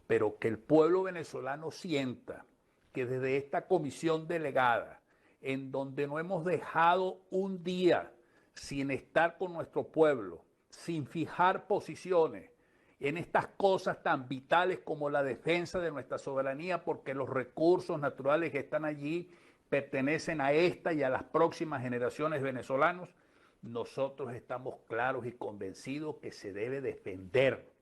Pero que el pueblo venezolano sienta que desde esta comisión delegada, en donde no hemos dejado un día sin estar con nuestro pueblo, sin fijar posiciones en estas cosas tan vitales como la defensa de nuestra soberanía, porque los recursos naturales que están allí pertenecen a esta y a las próximas generaciones venezolanos, nosotros estamos claros y convencidos que se debe defender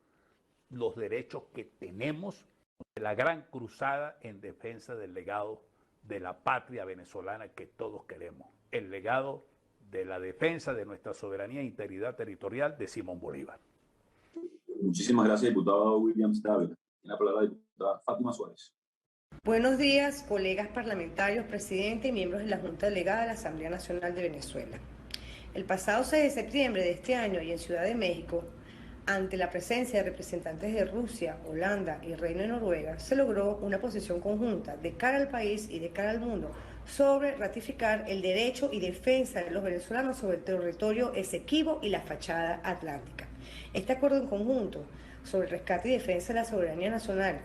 los derechos que tenemos de la gran cruzada en defensa del legado de la patria venezolana que todos queremos, el legado de la defensa de nuestra soberanía e integridad territorial de Simón Bolívar. Muchísimas gracias, diputado William Dávila. Tiene la palabra la diputada Fátima Suárez. Buenos días, colegas parlamentarios, presidente y miembros de la Junta Delegada de la Asamblea Nacional de Venezuela. El pasado 6 de septiembre de este año y en Ciudad de México, ante la presencia de representantes de Rusia, Holanda y Reino de Noruega, se logró una posición conjunta de cara al país y de cara al mundo sobre ratificar el derecho y defensa de los venezolanos sobre el territorio Esequibo y la fachada atlántica. Este acuerdo en conjunto sobre el rescate y defensa de la soberanía nacional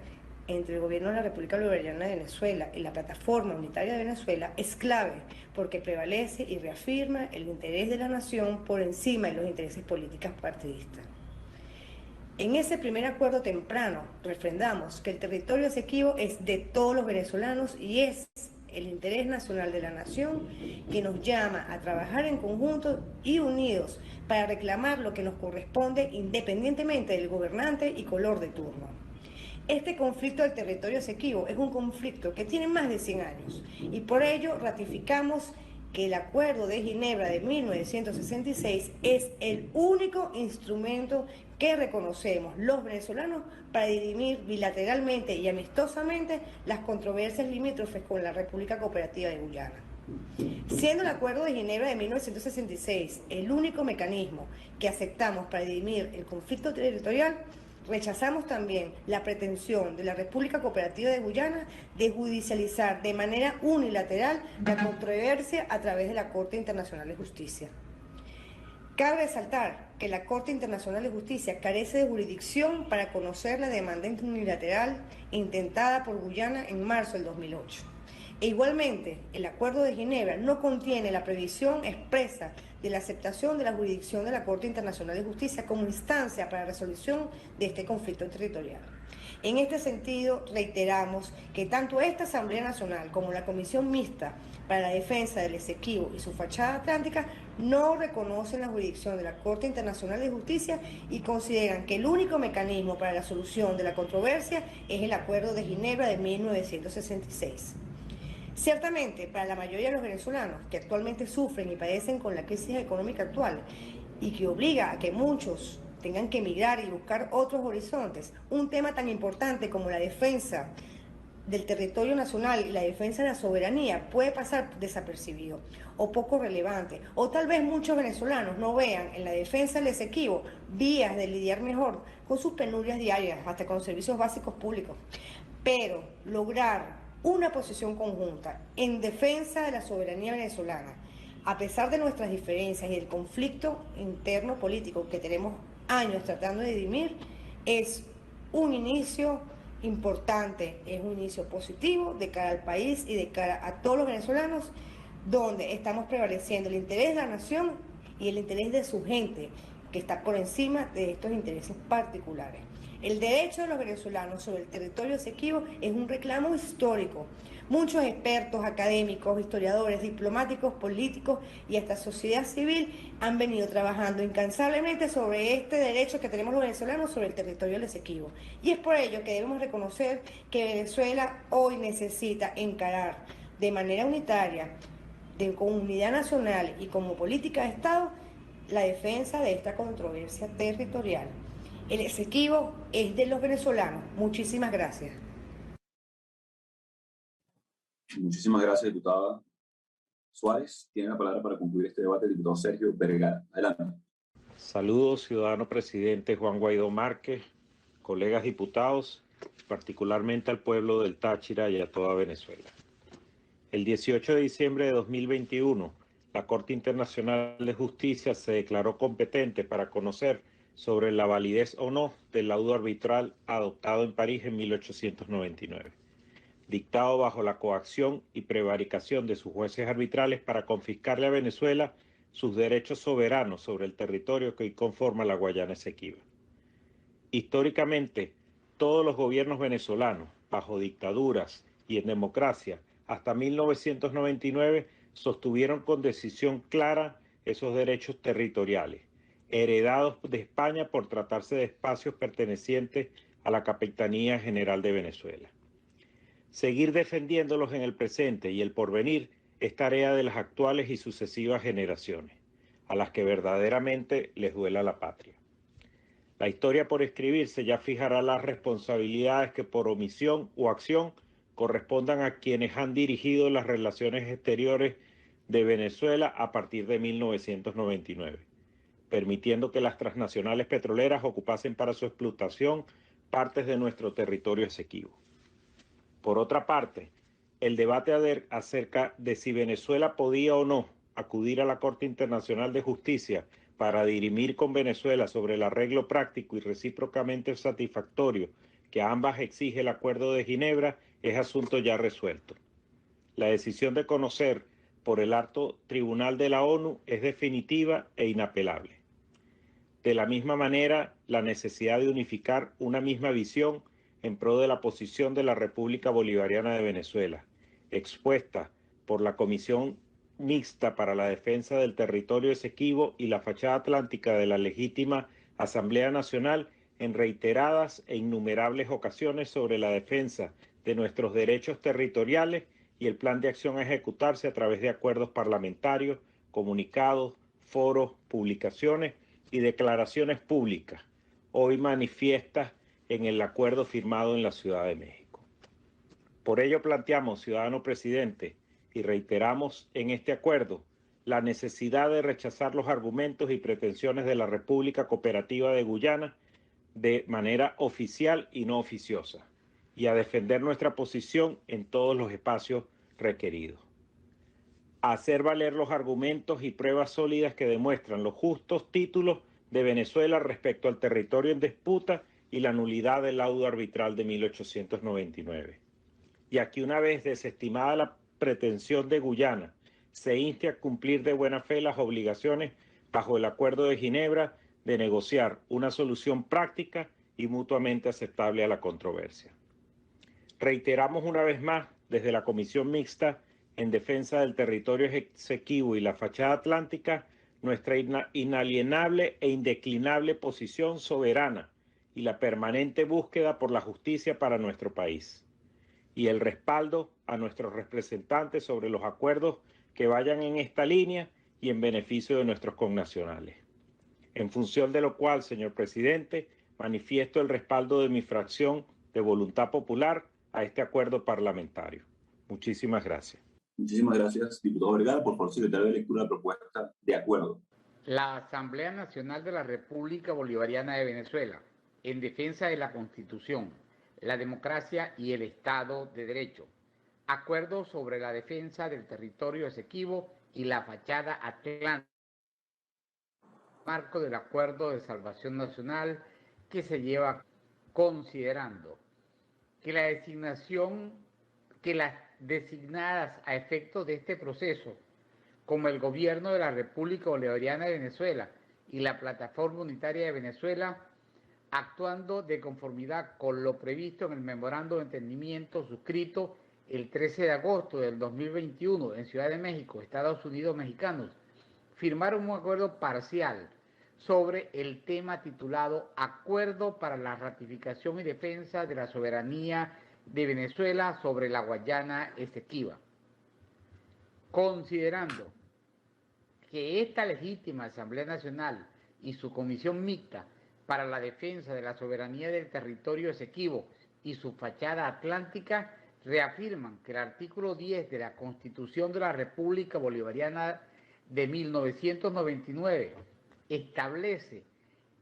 entre el gobierno de la República Bolivariana de Venezuela y la Plataforma Unitaria de Venezuela es clave porque prevalece y reafirma el interés de la nación por encima de los intereses políticos partidistas. En ese primer acuerdo temprano refrendamos que el territorio Esequibo es de todos los venezolanos y es el interés nacional de la nación que nos llama a trabajar en conjunto y unidos para reclamar lo que nos corresponde independientemente del gobernante y color de turno. Este conflicto del territorio Esequibo es un conflicto que tiene más de 100 años y por ello ratificamos que el Acuerdo de Ginebra de 1966 es el único instrumento que reconocemos los venezolanos para dirimir bilateralmente y amistosamente las controversias limítrofes con la República Cooperativa de Guyana. Siendo el Acuerdo de Ginebra de 1966 el único mecanismo que aceptamos para dirimir el conflicto territorial, rechazamos también la pretensión de la República Cooperativa de Guyana de judicializar de manera unilateral la controversia a través de la Corte Internacional de Justicia. Cabe resaltar que la Corte Internacional de Justicia carece de jurisdicción para conocer la demanda unilateral intentada por Guyana en marzo del 2008. E igualmente, el Acuerdo de Ginebra no contiene la previsión expresa de la aceptación de la jurisdicción de la Corte Internacional de Justicia como instancia para la resolución de este conflicto territorial. En este sentido, reiteramos que tanto esta Asamblea Nacional como la Comisión Mixta para la Defensa del Esequibo y su fachada atlántica no reconocen la jurisdicción de la Corte Internacional de Justicia y consideran que el único mecanismo para la solución de la controversia es el Acuerdo de Ginebra de 1966. Ciertamente, para la mayoría de los venezolanos que actualmente sufren y padecen con la crisis económica actual y que obliga a que muchos tengan que emigrar y buscar otros horizontes, un tema tan importante como la defensa del territorio nacional y la defensa de la soberanía puede pasar desapercibido o poco relevante, o tal vez muchos venezolanos no vean en la defensa del Esequibo vías de lidiar mejor con sus penurias diarias, hasta con servicios básicos públicos. Pero lograr una posición conjunta en defensa de la soberanía venezolana, a pesar de nuestras diferencias y del conflicto interno político que tenemos años tratando de dirimir, es un inicio importante, es un inicio positivo de cara al país y de cara a todos los venezolanos, donde estamos prevaleciendo el interés de la nación y el interés de su gente, que está por encima de estos intereses particulares. El derecho de los venezolanos sobre el territorio Esequibo es un reclamo histórico. Muchos expertos, académicos, historiadores, diplomáticos, políticos y hasta sociedad civil han venido trabajando incansablemente sobre este derecho que tenemos los venezolanos sobre el territorio del Esequibo. Y es por ello que debemos reconocer que Venezuela hoy necesita encarar de manera unitaria, con unidad nacional y como política de Estado, la defensa de esta controversia territorial. El Esequibo es de los venezolanos. Muchísimas gracias. Muchísimas gracias, diputada Suárez. Tiene la palabra para concluir este debate el diputado Sergio Vergara. Adelante. Saludos, ciudadano presidente Juan Guaidó Márquez, colegas diputados, particularmente al pueblo del Táchira y a toda Venezuela. El 18 de diciembre de 2021, la Corte Internacional de Justicia se declaró competente para conocer sobre la validez o no del laudo arbitral adoptado en París en 1899, dictado bajo la coacción y prevaricación de sus jueces arbitrales para confiscarle a Venezuela sus derechos soberanos sobre el territorio que hoy conforma la Guayana Esequiba. Históricamente, todos los gobiernos venezolanos, bajo dictaduras y en democracia, hasta 1999 sostuvieron con decisión clara esos derechos territoriales, heredados de España por tratarse de espacios pertenecientes a la Capitanía General de Venezuela. Seguir defendiéndolos en el presente y el porvenir es tarea de las actuales y sucesivas generaciones, a las que verdaderamente les duela la patria. La historia por escribirse ya fijará las responsabilidades que por omisión o acción correspondan a quienes han dirigido las relaciones exteriores de Venezuela a partir de 1999, permitiendo que las transnacionales petroleras ocupasen para su explotación partes de nuestro territorio Esequibo. Por otra parte, el debate acerca de si Venezuela podía o no acudir a la Corte Internacional de Justicia para dirimir con Venezuela sobre el arreglo práctico y recíprocamente satisfactorio que a ambas exige el Acuerdo de Ginebra es asunto ya resuelto. La decisión de conocer por el Alto Tribunal de la ONU es definitiva e inapelable. De la misma manera, la necesidad de unificar una misma visión en pro de la posición de la República Bolivariana de Venezuela, expuesta por la Comisión Mixta para la Defensa del Territorio Esequibo y la Fachada Atlántica de la legítima Asamblea Nacional en reiteradas e innumerables ocasiones sobre la defensa de nuestros derechos territoriales y el plan de acción a ejecutarse a través de acuerdos parlamentarios, comunicados, foros, publicaciones y declaraciones públicas, hoy manifiestas en el acuerdo firmado en la Ciudad de México. Por ello planteamos, ciudadano presidente, y reiteramos en este acuerdo la necesidad de rechazar los argumentos y pretensiones de la República Cooperativa de Guyana de manera oficial y no oficiosa, y a defender nuestra posición en todos los espacios requeridos. A hacer valer los argumentos y pruebas sólidas que demuestran los justos títulos de Venezuela respecto al territorio en disputa y la nulidad del laudo arbitral de 1899. Y aquí, una vez desestimada la pretensión de Guyana, se inste a cumplir de buena fe las obligaciones bajo el Acuerdo de Ginebra de negociar una solución práctica y mutuamente aceptable a la controversia. Reiteramos una vez más desde la Comisión Mixta en Defensa del Territorio Esequibo y la Fachada Atlántica nuestra inalienable e indeclinable posición soberana y la permanente búsqueda por la justicia para nuestro país, y el respaldo a nuestros representantes sobre los acuerdos que vayan en esta línea y en beneficio de nuestros connacionales. En función de lo cual, señor presidente, manifiesto el respaldo de mi fracción de Voluntad Popular a este acuerdo parlamentario. Muchísimas gracias. Muchísimas gracias, diputado Vergara. Por favor, secretario de lectura de la propuesta de acuerdo. La Asamblea Nacional de la República Bolivariana de Venezuela, en defensa de la Constitución, la democracia y el Estado de Derecho. Acuerdo sobre la defensa del territorio Esequibo y la Fachada Atlántica. Marco del Acuerdo de Salvación Nacional que se lleva considerando que las designadas a efectos de este proceso, como el Gobierno de la República Bolivariana de Venezuela y la Plataforma Unitaria de Venezuela, actuando de conformidad con lo previsto en el Memorando de Entendimiento suscrito el 13 de agosto del 2021 en Ciudad de México, Estados Unidos mexicanos, firmaron un acuerdo parcial sobre el tema titulado Acuerdo para la ratificación y defensa de la soberanía de Venezuela sobre la Guayana Esequiba. Considerando que esta legítima Asamblea Nacional y su Comisión Mixta para la defensa de la soberanía del territorio Esequibo y su Fachada Atlántica reafirman que el artículo 10 de la Constitución de la República Bolivariana de 1999 establece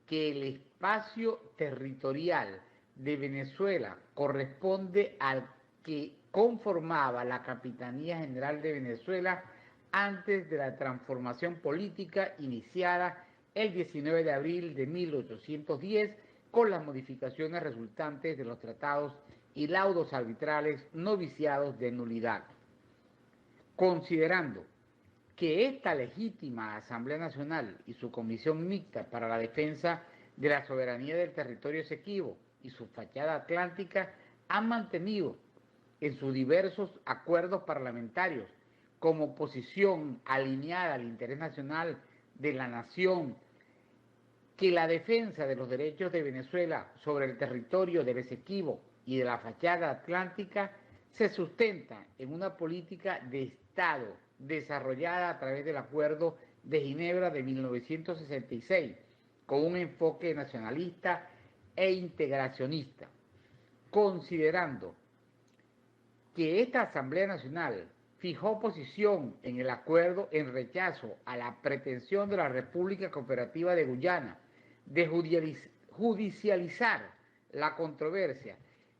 que el espacio territorial de Venezuela corresponde al que conformaba la Capitanía General de Venezuela antes de la transformación política iniciada el 19 de abril de 1810 con las modificaciones resultantes de los tratados y laudos arbitrales no viciados de nulidad. Considerando que esta legítima Asamblea Nacional y su Comisión Mixta para la Defensa de la Soberanía del Territorio Esequibo y su Fachada Atlántica han mantenido en sus diversos acuerdos parlamentarios como posición alineada al interés nacional de la nación, que la defensa de los derechos de Venezuela sobre el territorio del Esequibo y de la fachada atlántica se sustenta en una política de Estado desarrollada a través del Acuerdo de Ginebra de 1966, con un enfoque nacionalista e integracionista, considerando que esta Asamblea Nacional fijó posición en el acuerdo en rechazo a la pretensión de la República Cooperativa de Guyana de judicializar la controversia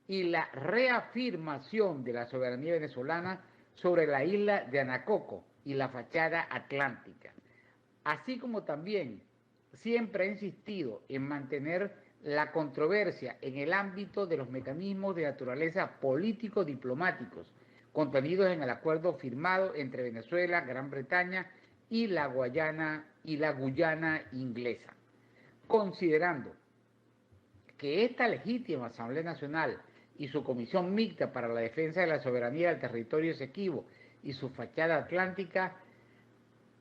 y la reafirmación de la soberanía venezolana sobre la isla de Anacoco y la fachada atlántica, así como también siempre ha insistido en mantener la controversia en el ámbito de los mecanismos de naturaleza político-diplomáticos contenidos en el acuerdo firmado entre Venezuela, Gran Bretaña y la Guyana inglesa, considerando que esta legítima Asamblea Nacional y su Comisión Mixta para la Defensa de la Soberanía del Territorio Esequibo y su fachada atlántica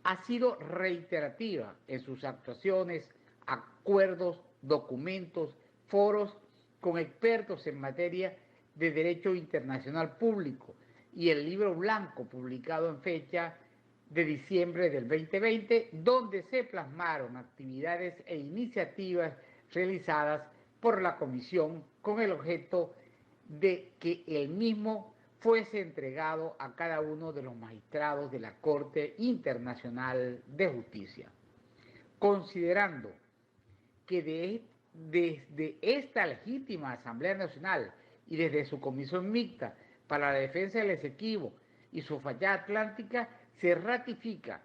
ha sido reiterativa en sus actuaciones, acuerdos, documentos, foros con expertos en materia de derecho internacional público y el libro blanco publicado en fecha de diciembre del 2020, donde se plasmaron actividades e iniciativas realizadas por la Comisión con el objeto de que el mismo fuese entregado a cada uno de los magistrados de la Corte Internacional de Justicia. Considerando que desde esta legítima Asamblea Nacional y desde su Comisión Mixta para la Defensa del Esequibo y su fachada atlántica se ratifica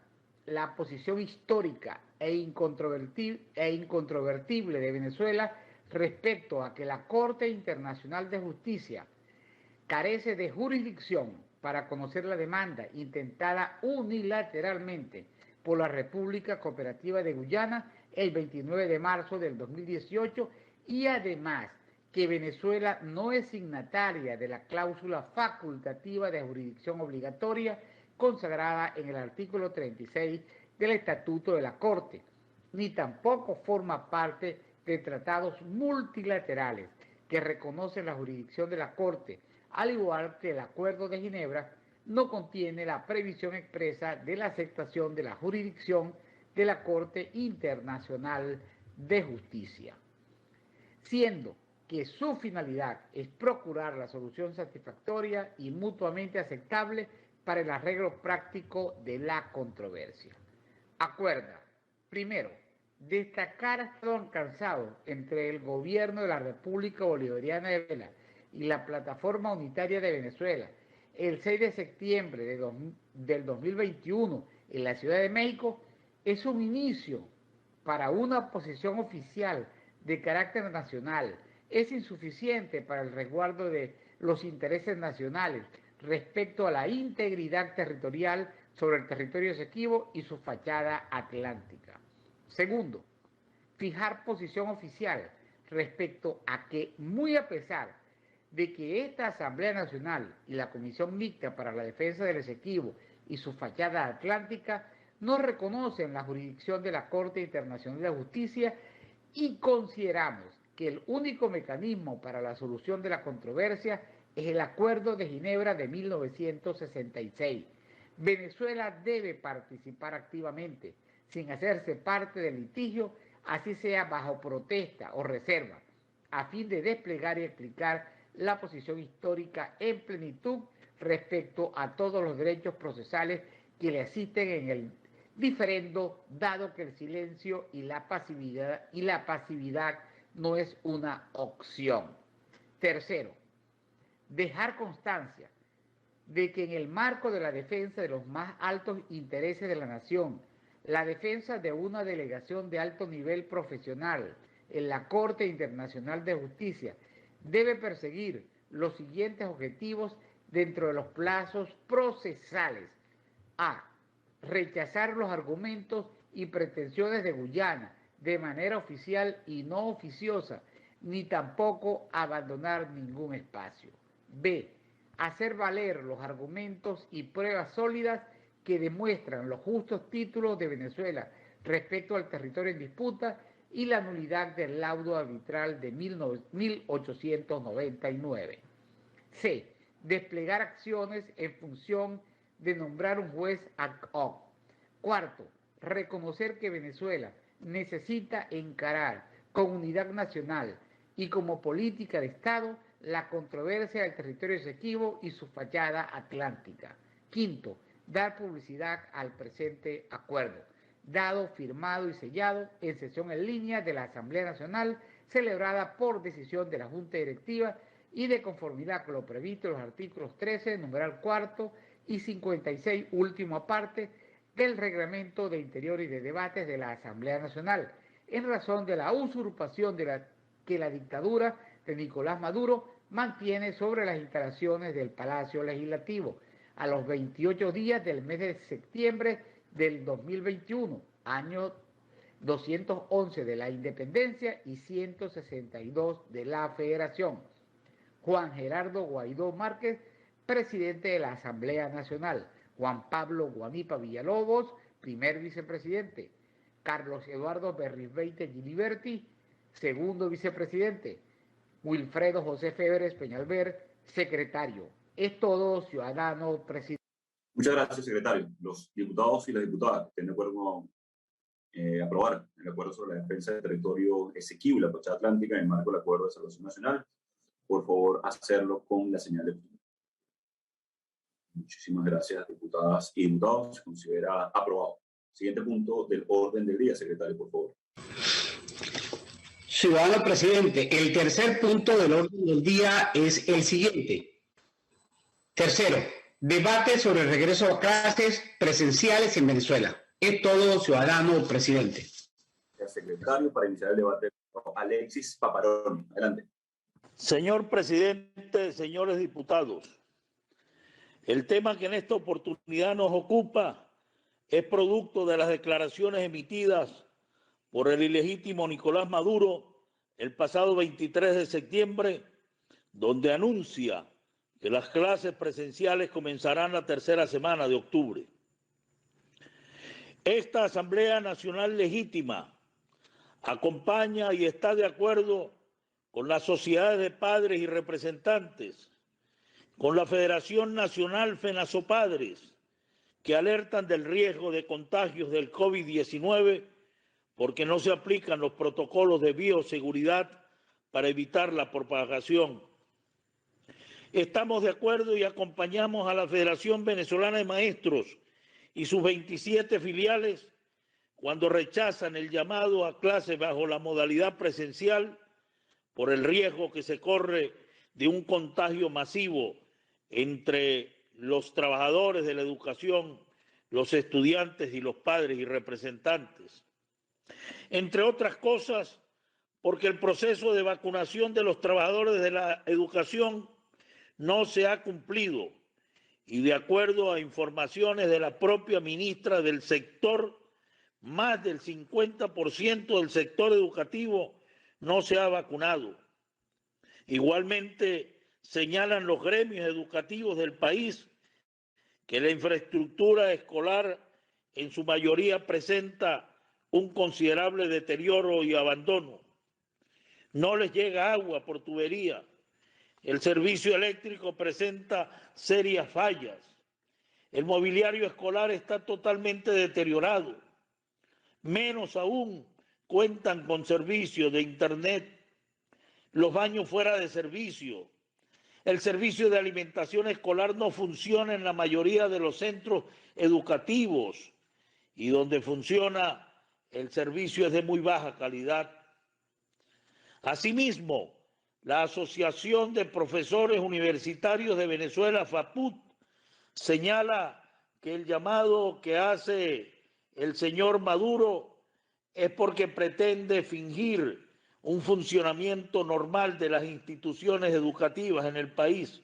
la posición histórica e incontrovertible de Venezuela respecto a que la Corte Internacional de Justicia carece de jurisdicción para conocer la demanda intentada unilateralmente por la República Cooperativa de Guyana el 29 de marzo del 2018 y además que Venezuela no es signataria de la cláusula facultativa de jurisdicción obligatoria consagrada en el artículo 36 del Estatuto de la Corte, ni tampoco forma parte de tratados multilaterales que reconocen la jurisdicción de la Corte, al igual que el Acuerdo de Ginebra no contiene la previsión expresa de la aceptación de la jurisdicción de la Corte Internacional de Justicia, siendo que su finalidad es procurar la solución satisfactoria y mutuamente aceptable para el arreglo práctico de la controversia. Acuerda, primero, destacar lo alcanzado entre el Gobierno de la República Bolivariana de Venezuela y la Plataforma Unitaria de Venezuela el 6 de septiembre del 2021 en la Ciudad de México es un inicio para una posición oficial de carácter nacional. Es insuficiente para el resguardo de los intereses nacionales respecto a la integridad territorial sobre el territorio Esequibo y su fachada atlántica. Segundo, fijar posición oficial respecto a que, muy a pesar de que esta Asamblea Nacional y la Comisión Mixta para la Defensa del Esequibo y su fachada atlántica no reconocen la jurisdicción de la Corte Internacional de Justicia y consideramos que el único mecanismo para la solución de la controversia es el Acuerdo de Ginebra de 1966. Venezuela debe participar activamente, sin hacerse parte del litigio, así sea bajo protesta o reserva, a fin de desplegar y explicar la posición histórica en plenitud respecto a todos los derechos procesales que le asisten en el diferendo, dado que el silencio y la pasividad no es una opción. Tercero, dejar constancia de que en el marco de la defensa de los más altos intereses de la nación, la defensa de una delegación de alto nivel profesional en la Corte Internacional de Justicia debe perseguir los siguientes objetivos dentro de los plazos procesales. A. Rechazar los argumentos y pretensiones de Guyana de manera oficial y no oficiosa, ni tampoco abandonar ningún espacio. B. hacer valer los argumentos y pruebas sólidas que demuestran los justos títulos de Venezuela respecto al territorio en disputa y la nulidad del laudo arbitral de 1899. C. Desplegar acciones en función de nombrar un juez ad hoc. Cuarto, reconocer que Venezuela necesita encarar con unidad nacional y como política de Estado la controversia del territorio Esequibo y su fachada atlántica. Quinto, dar publicidad al presente acuerdo, dado, firmado y sellado en sesión en línea de la Asamblea Nacional celebrada por decisión de la Junta Directiva y de conformidad con lo previsto en los artículos 13, numeral cuarto y 56, última parte, del Reglamento de Interior y de Debates de la Asamblea Nacional, en razón de la usurpación que la dictadura de Nicolás Maduro mantiene sobre las instalaciones del Palacio Legislativo, a los 28 días del mes de septiembre del 2021, año 211 de la Independencia y 162 de la Federación. Juan Gerardo Guaidó Márquez, presidente de la Asamblea Nacional. Juan Pablo Guanipa Villalobos, primer vicepresidente. Carlos Eduardo Berrizbeite Giliberti, segundo vicepresidente. Wilfredo José Febres Peñalver, secretario. Es todo, ciudadano presidente. Muchas gracias, secretario. Los diputados y las diputadas que estén de acuerdo aprobar el acuerdo sobre la defensa del territorio Esequibo y la fachada atlántica en el marco del Acuerdo de Salvación Nacional, por favor, hacerlo con la señal de punto. Muchísimas gracias, diputadas y diputados. Se considera aprobado. Siguiente punto del orden del día, secretario, por favor. Ciudadano presidente, el tercer punto del orden del día es el siguiente. Tercero, debate sobre el regreso a clases presenciales en Venezuela. Es todo, ciudadano presidente. El secretario, para iniciar el debate, Alexis Paparoni. Adelante. Señor presidente, señores diputados, el tema que en esta oportunidad nos ocupa es producto de las declaraciones emitidas por el ilegítimo Nicolás Maduro el pasado 23 de septiembre, donde anuncia que las clases presenciales comenzarán la tercera semana de octubre. Esta Asamblea Nacional legítima acompaña y está de acuerdo con las sociedades de padres y representantes, con la Federación Nacional FENASOPADRES, que alertan del riesgo de contagios del COVID-19 porque no se aplican los protocolos de bioseguridad para evitar la propagación. Estamos de acuerdo y acompañamos a la Federación Venezolana de Maestros y sus 27 filiales cuando rechazan el llamado a clase bajo la modalidad presencial por el riesgo que se corre de un contagio masivo entre los trabajadores de la educación, los estudiantes y los padres y representantes. Entre otras cosas, porque el proceso de vacunación de los trabajadores de la educación no se ha cumplido y de acuerdo a informaciones de la propia ministra del sector, más del 50% del sector educativo no se ha vacunado. Igualmente, señalan los gremios educativos del país que la infraestructura escolar en su mayoría presenta un considerable deterioro y abandono. No les llega agua por tubería. El servicio eléctrico presenta serias fallas. El mobiliario escolar está totalmente deteriorado. Menos aún cuentan con servicio de internet. Los baños fuera de servicio. El servicio de alimentación escolar no funciona en la mayoría de los centros educativos y donde funciona el servicio es de muy baja calidad. Asimismo, la Asociación de Profesores Universitarios de Venezuela, FAPUT, señala que el llamado que hace el señor Maduro es porque pretende fingir un funcionamiento normal de las instituciones educativas en el país.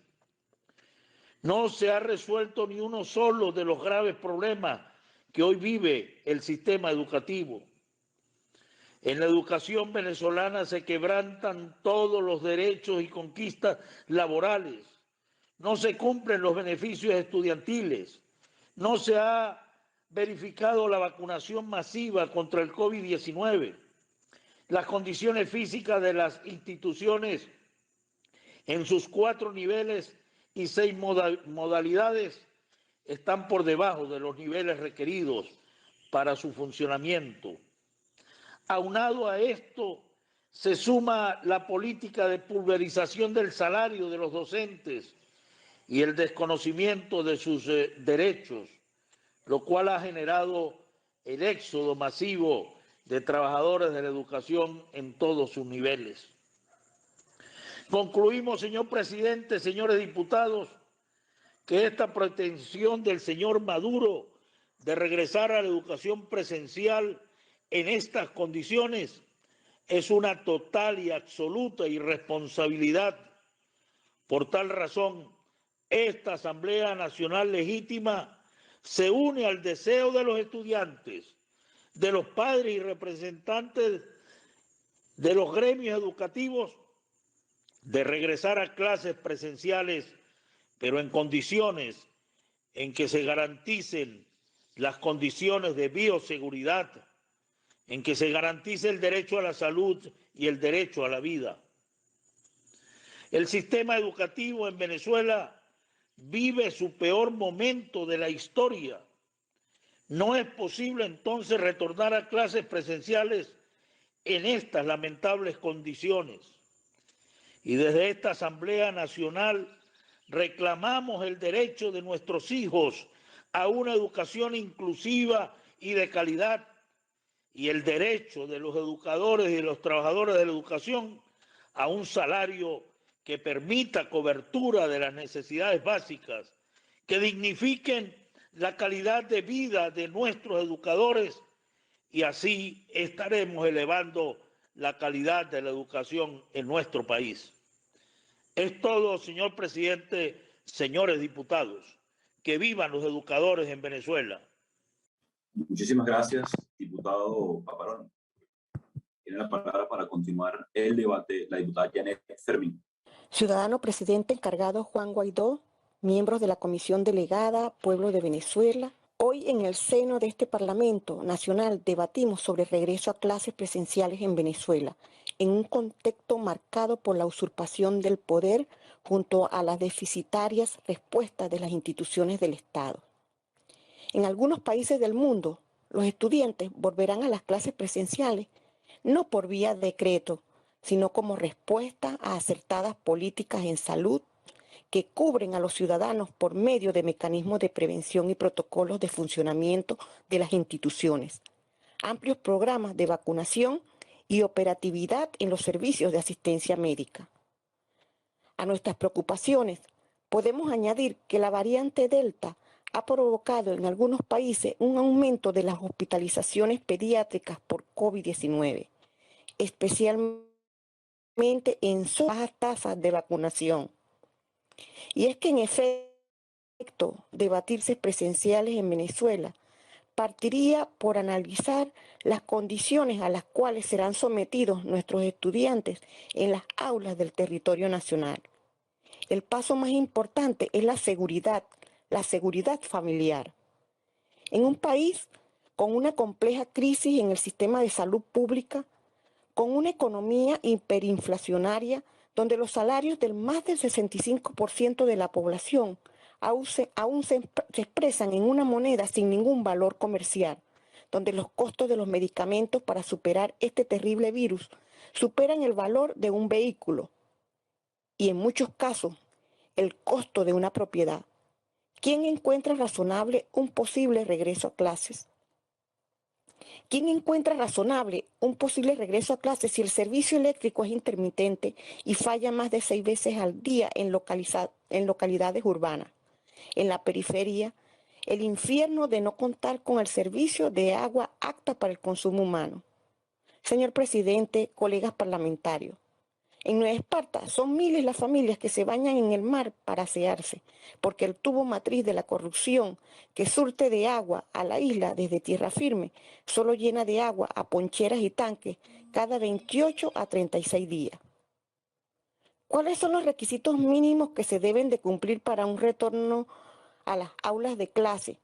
No se ha resuelto ni uno solo de los graves problemas que hoy vive el sistema educativo. En la educación venezolana se quebrantan todos los derechos y conquistas laborales. no se cumplen los beneficios estudiantiles, no se ha verificado la vacunación masiva contra el COVID-19, las condiciones físicas de las instituciones en sus 4 niveles y 6 modalidades están por debajo de los niveles requeridos para su funcionamiento. Aunado a esto, se suma la política de pulverización del salario de los docentes y el desconocimiento de sus derechos, lo cual ha generado el éxodo masivo de trabajadores de la educación en todos sus niveles. Concluimos, señor presidente, señores diputados, que esta pretensión del señor Maduro de regresar a la educación presencial en estas condiciones es una total y absoluta irresponsabilidad. Por tal razón, esta Asamblea Nacional Legítima se une al deseo de los estudiantes, de los padres y representantes de los gremios educativos de regresar a clases presenciales, pero en condiciones en que se garanticen las condiciones de bioseguridad, en que se garantice el derecho a la salud y el derecho a la vida. El sistema educativo en Venezuela vive su peor momento de la historia. No es posible entonces retornar a clases presenciales en estas lamentables condiciones. Y desde esta Asamblea Nacional reclamamos el derecho de nuestros hijos a una educación inclusiva y de calidad, y el derecho de los educadores y de los trabajadores de la educación a un salario que permita cobertura de las necesidades básicas, que dignifiquen la calidad de vida de nuestros educadores, y así estaremos elevando la calidad de la educación en nuestro país. Es todo, señor presidente, señores diputados. Que vivan los educadores en Venezuela. Muchísimas gracias, diputado Paparón. Tiene la palabra para continuar el debate la diputada Janet Fermín. Ciudadano presidente encargado Juan Guaidó, miembros de la Comisión Delegada Pueblo de Venezuela, hoy en el seno de este Parlamento Nacional debatimos sobre el regreso a clases presenciales en Venezuela, en un contexto marcado por la usurpación del poder junto a las deficitarias respuestas de las instituciones del Estado. En algunos países del mundo, los estudiantes volverán a las clases presenciales, no por vía de decreto, sino como respuesta a acertadas políticas en salud que cubren a los ciudadanos por medio de mecanismos de prevención y protocolos de funcionamiento de las instituciones, amplios programas de vacunación y operatividad en los servicios de asistencia médica. A nuestras preocupaciones podemos añadir que la variante Delta ha provocado en algunos países un aumento de las hospitalizaciones pediátricas por COVID-19, especialmente en sus bajas tasas de vacunación. Y es que en efecto, debatirse presenciales en Venezuela partiría por analizar las condiciones a las cuales serán sometidos nuestros estudiantes en las aulas del territorio nacional. El paso más importante es la seguridad familiar. En un país con una compleja crisis en el sistema de salud pública, con una economía hiperinflacionaria, donde los salarios del más del 65% de la población aún se expresan en una moneda sin ningún valor comercial, donde los costos de los medicamentos para superar este terrible virus superan el valor de un vehículo y en muchos casos el costo de una propiedad. ¿Quién encuentra razonable un posible regreso a clases? ¿Quién encuentra razonable un posible regreso a clases si el servicio eléctrico es intermitente y falla más de 6 veces al día en localidades urbanas? En la periferia, el infierno de no contar con el servicio de agua apta para el consumo humano. Señor presidente, colegas parlamentarios, en Nueva Esparta son miles las familias que se bañan en el mar para asearse, porque el tubo matriz de la corrupción que surte de agua a la isla desde tierra firme solo llena de agua a poncheras y tanques cada 28 a 36 días. ¿Cuáles son los requisitos mínimos que se deben de cumplir para un retorno a las aulas de clase?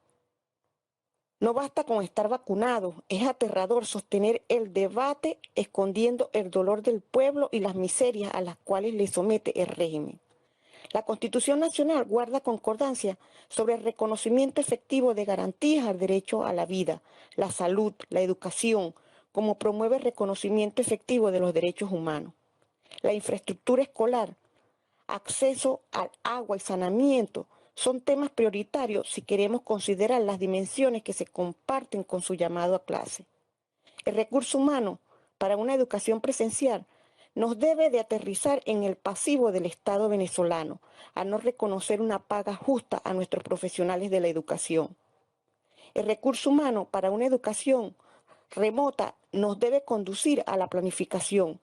No basta con estar vacunados, es aterrador sostener el debate escondiendo el dolor del pueblo y las miserias a las cuales le somete el régimen. La Constitución Nacional guarda concordancia sobre el reconocimiento efectivo de garantías al derecho a la vida, la salud, la educación, como promueve el reconocimiento efectivo de los derechos humanos. La infraestructura escolar, acceso al agua y saneamiento son temas prioritarios si queremos considerar las dimensiones que se comparten con su llamado a clase. El recurso humano para una educación presencial nos debe de aterrizar en el pasivo del Estado venezolano, a no reconocer una paga justa a nuestros profesionales de la educación. El recurso humano para una educación remota nos debe conducir a la planificación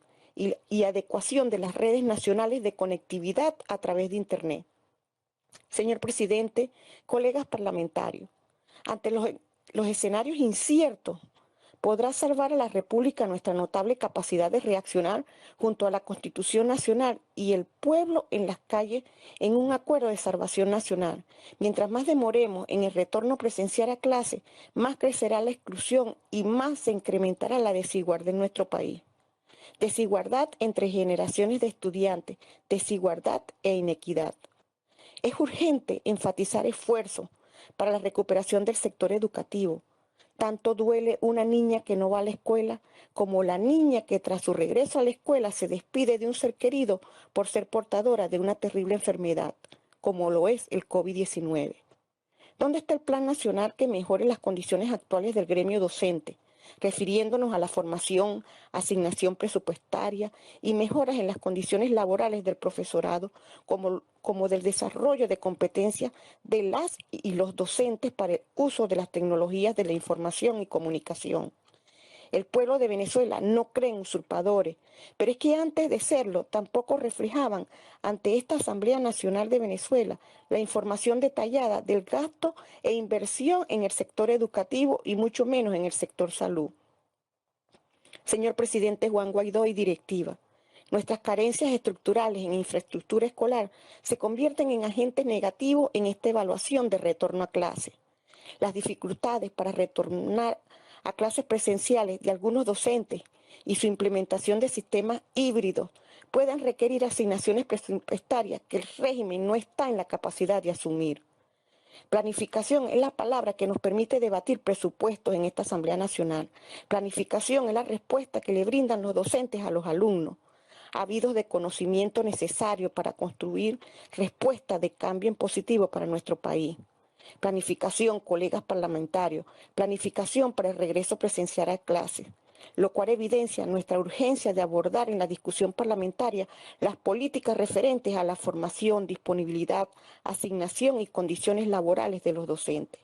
y adecuación de las redes nacionales de conectividad a través de Internet. Señor presidente, colegas parlamentarios, ante los escenarios inciertos, ¿podrá salvar a la República nuestra notable capacidad de reaccionar junto a la Constitución Nacional y el pueblo en las calles en un acuerdo de salvación nacional? Mientras más demoremos en el retorno presencial a clase, más crecerá la exclusión y más se incrementará la desigualdad en nuestro país. Desigualdad entre generaciones de estudiantes, desigualdad e inequidad. Es urgente enfatizar esfuerzos para la recuperación del sector educativo. Tanto duele una niña que no va a la escuela como la niña que tras su regreso a la escuela se despide de un ser querido por ser portadora de una terrible enfermedad, como lo es el COVID-19. ¿Dónde está el Plan Nacional que mejore las condiciones actuales del gremio docente, refiriéndonos a la formación, asignación presupuestaria y mejoras en las condiciones laborales del profesorado, como del desarrollo de competencias de las y los docentes para el uso de las tecnologías de la información y comunicación? El pueblo de Venezuela no cree en usurpadores, pero es que antes de serlo tampoco reflejaban ante esta Asamblea Nacional de Venezuela la información detallada del gasto e inversión en el sector educativo y mucho menos en el sector salud. Señor presidente Juan Guaidó y directiva, nuestras carencias estructurales en infraestructura escolar se convierten en agentes negativos en esta evaluación de retorno a clase. Las dificultades para retornar a clases presenciales de algunos docentes y su implementación de sistemas híbridos pueden requerir asignaciones presupuestarias que el régimen no está en la capacidad de asumir. Planificación es la palabra que nos permite debatir presupuestos en esta Asamblea Nacional. Planificación es la respuesta que le brindan los docentes a los alumnos, habidos de conocimiento necesario para construir respuestas de cambio en positivo para nuestro país. Planificación, colegas parlamentarios, planificación para el regreso presencial a clases, lo cual evidencia nuestra urgencia de abordar en la discusión parlamentaria las políticas referentes a la formación, disponibilidad, asignación y condiciones laborales de los docentes.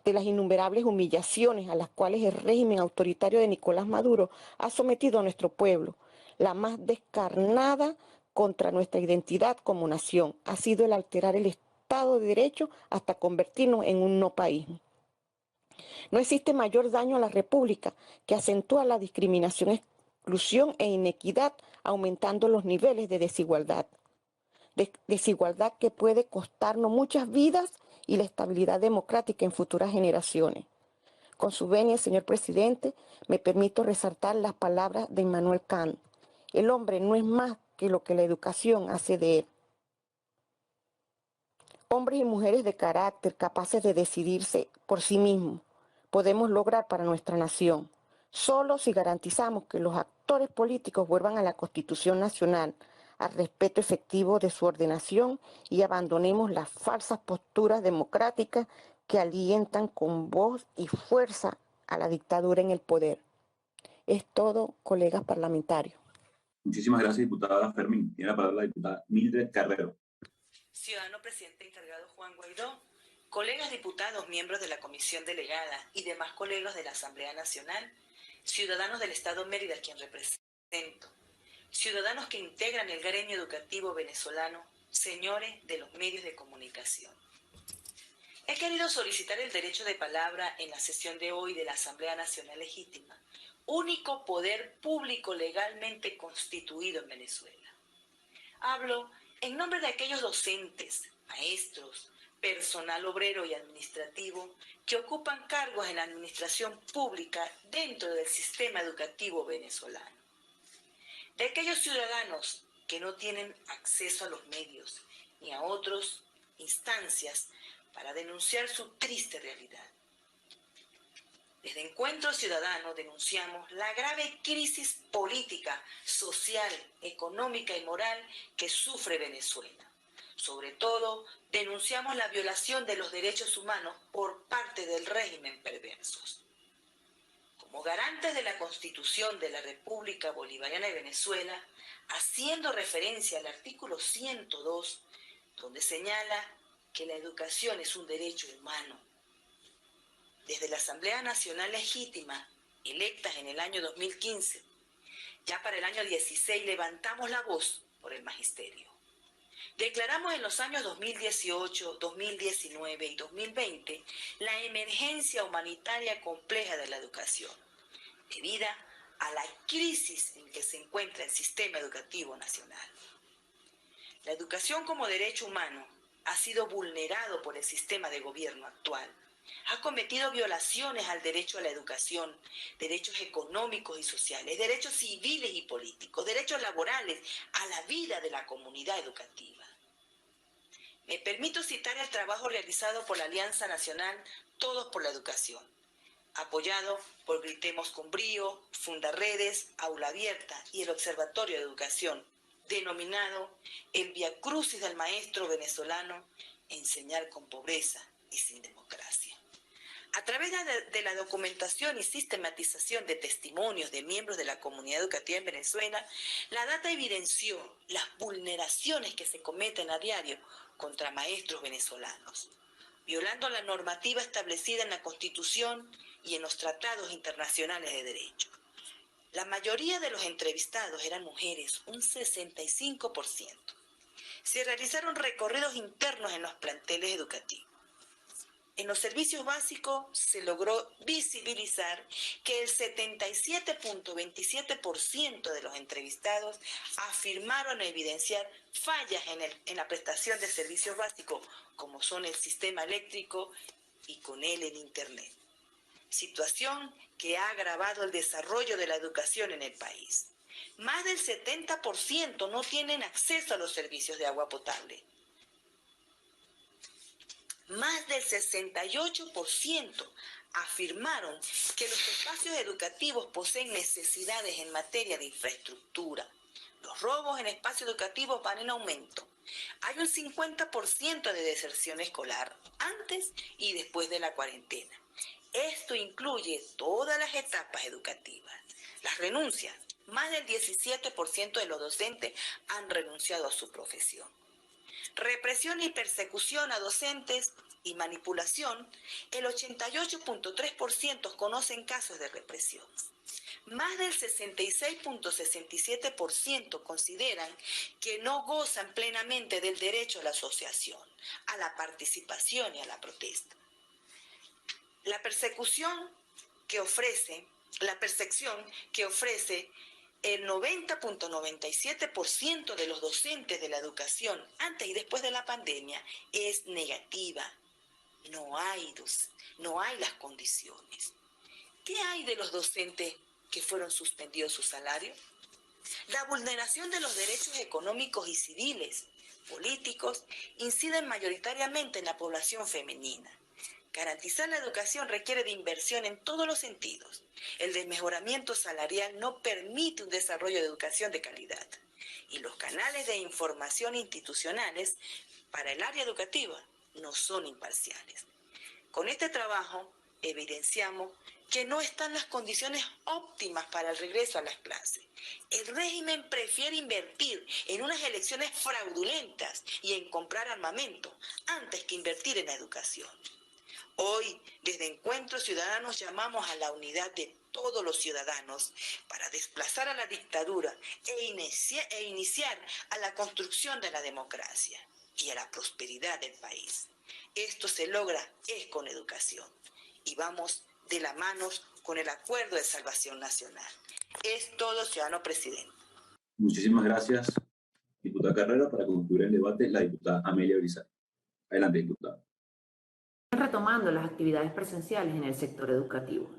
De las innumerables humillaciones a las cuales el régimen autoritario de Nicolás Maduro ha sometido a nuestro pueblo, la más descarnada contra nuestra identidad como nación ha sido el alterar el Estado de Derecho hasta convertirnos en un no país. No existe mayor daño a la República que acentúa la discriminación, exclusión e inequidad, aumentando los niveles de desigualdad. Desigualdad que puede costarnos muchas vidas y la estabilidad democrática en futuras generaciones. Con su venia, señor presidente, me permito resaltar las palabras de Immanuel Kant. El hombre no es más que lo que la educación hace de él. Hombres y mujeres de carácter capaces de decidirse por sí mismos podemos lograr para nuestra nación, solo si garantizamos que los actores políticos vuelvan a la Constitución Nacional, al respeto efectivo de su ordenación y abandonemos las falsas posturas democráticas que alientan con voz y fuerza a la dictadura en el poder. Es todo, colegas parlamentarios. Muchísimas gracias, diputada Fermín. Tiene la palabra la diputada Mildred Carrero. Ciudadano presidente encargado Juan Guaidó, colegas diputados, miembros de la comisión delegada y demás colegas de la Asamblea Nacional, ciudadanos del Estado Mérida, a quien represento, ciudadanos que integran el gremio educativo venezolano, señores de los medios de comunicación. He querido solicitar el derecho de palabra en la sesión de hoy de la Asamblea Nacional Legítima, único poder público legalmente constituido en Venezuela. Hablo en nombre de aquellos docentes, maestros, personal obrero y administrativo que ocupan cargos en la administración pública dentro del sistema educativo venezolano. De aquellos ciudadanos que no tienen acceso a los medios ni a otras instancias para denunciar su triste realidad. Desde Encuentro Ciudadano denunciamos la grave crisis política, social, económica y moral que sufre Venezuela. Sobre todo, denunciamos la violación de los derechos humanos por parte del régimen perversos. Como garantes de la Constitución de la República Bolivariana de Venezuela, haciendo referencia al artículo 102, donde señala que la educación es un derecho humano. Desde la Asamblea Nacional Legítima, electas en el año 2015, ya para el año 16 levantamos la voz por el magisterio. Declaramos en los años 2018, 2019 y 2020 la emergencia humanitaria compleja de la educación, debida a la crisis en que se encuentra el sistema educativo nacional. La educación como derecho humano ha sido vulnerado por el sistema de gobierno actual. Ha cometido violaciones al derecho a la educación, derechos económicos y sociales, derechos civiles y políticos, derechos laborales, a la vida de la comunidad educativa. Me permito citar el trabajo realizado por la Alianza Nacional Todos por la Educación, apoyado por Gritemos con Brío, Fundaredes, Aula Abierta y el Observatorio de Educación, denominado El Viacrucis del Maestro Venezolano, Enseñar con Pobreza y Sin Democracia. A través de la documentación y sistematización de testimonios de miembros de la comunidad educativa en Venezuela, la data evidenció las vulneraciones que se cometen a diario contra maestros venezolanos, violando la normativa establecida en la Constitución y en los tratados internacionales de derecho. La mayoría de los entrevistados eran mujeres, un 65%. Se realizaron recorridos internos en los planteles educativos. En los servicios básicos se logró visibilizar que el 77.27% de los entrevistados afirmaron evidenciar fallas en la prestación de servicios básicos, como son el sistema eléctrico y con él el Internet. Situación que ha agravado el desarrollo de la educación en el país. Más del 70% no tienen acceso a los servicios de agua potable. Más del 68% afirmaron que los espacios educativos poseen necesidades en materia de infraestructura. Los robos en espacios educativos van en aumento. Hay un 50% de deserción escolar antes y después de la cuarentena. Esto incluye todas las etapas educativas. Las renuncias. Más del 17% de los docentes han renunciado a su profesión. Represión y persecución a docentes y manipulación, el 88.3% conocen casos de represión. Más del 66.67% consideran que no gozan plenamente del derecho a la asociación, a la participación y a la protesta. La persecución que ofrece el 90.97% de los docentes de la educación antes y después de la pandemia es negativa. No hay las condiciones. ¿Qué hay de los docentes que fueron suspendidos su salario? La vulneración de los derechos económicos y civiles, políticos, inciden mayoritariamente en la población femenina. Garantizar la educación requiere de inversión en todos los sentidos. El desmejoramiento salarial no permite un desarrollo de educación de calidad. Y los canales de información institucionales para el área educativa no son imparciales. Con este trabajo evidenciamos que no están las condiciones óptimas para el regreso a las clases. El régimen prefiere invertir en unas elecciones fraudulentas y en comprar armamento antes que invertir en la educación. Hoy, desde Encuentro Ciudadanos, llamamos a la unidad de todos los ciudadanos para desplazar a la dictadura e iniciar a la construcción de la democracia y a la prosperidad del país. Esto se logra con educación y vamos de la mano con el Acuerdo de Salvación Nacional. Es todo, ciudadano presidente. Muchísimas gracias, diputado. diputada Carrera. Para concluir el debate, la diputada Amelia Brizal. Adelante, diputada. Retomando las actividades presenciales en el sector educativo.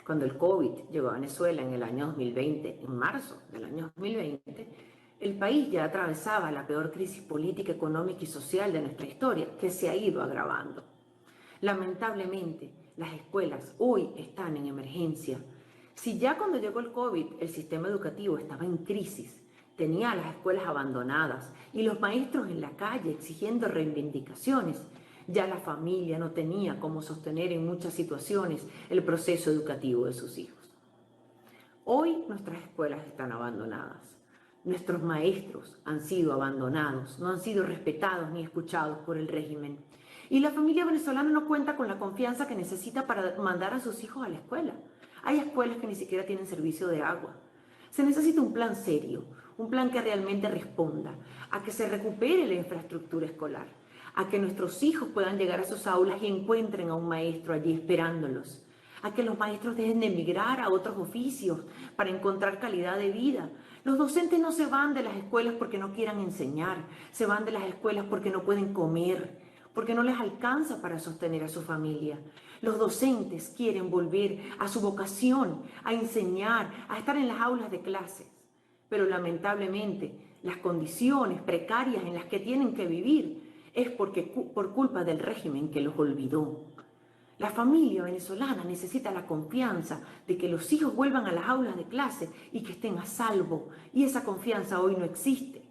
Cuando el COVID llegó a Venezuela en el año 2020, en marzo del año 2020, el país ya atravesaba la peor crisis política, económica y social de nuestra historia, que se ha ido agravando. Lamentablemente, las escuelas hoy están en emergencia. Si ya cuando llegó el COVID el sistema educativo estaba en crisis, tenía a las escuelas abandonadas y los maestros en la calle exigiendo reivindicaciones, ya la familia no tenía cómo sostener en muchas situaciones el proceso educativo de sus hijos. Hoy nuestras escuelas están abandonadas. Nuestros maestros han sido abandonados, no han sido respetados ni escuchados por el régimen. Y la familia venezolana no cuenta con la confianza que necesita para mandar a sus hijos a la escuela. Hay escuelas que ni siquiera tienen servicio de agua. Se necesita un plan serio, un plan que realmente responda a que se recupere la infraestructura escolar, a que nuestros hijos puedan llegar a sus aulas y encuentren a un maestro allí esperándolos, a que los maestros dejen de emigrar a otros oficios para encontrar calidad de vida. Los docentes no se van de las escuelas porque no quieran enseñar, se van de las escuelas porque no pueden comer, porque no les alcanza para sostener a su familia. Los docentes quieren volver a su vocación, a enseñar, a estar en las aulas de clases. Pero lamentablemente las condiciones precarias en las que tienen que vivir es por culpa del régimen que los olvidó. La familia venezolana necesita la confianza de que los hijos vuelvan a las aulas de clase y que estén a salvo, y esa confianza hoy no existe.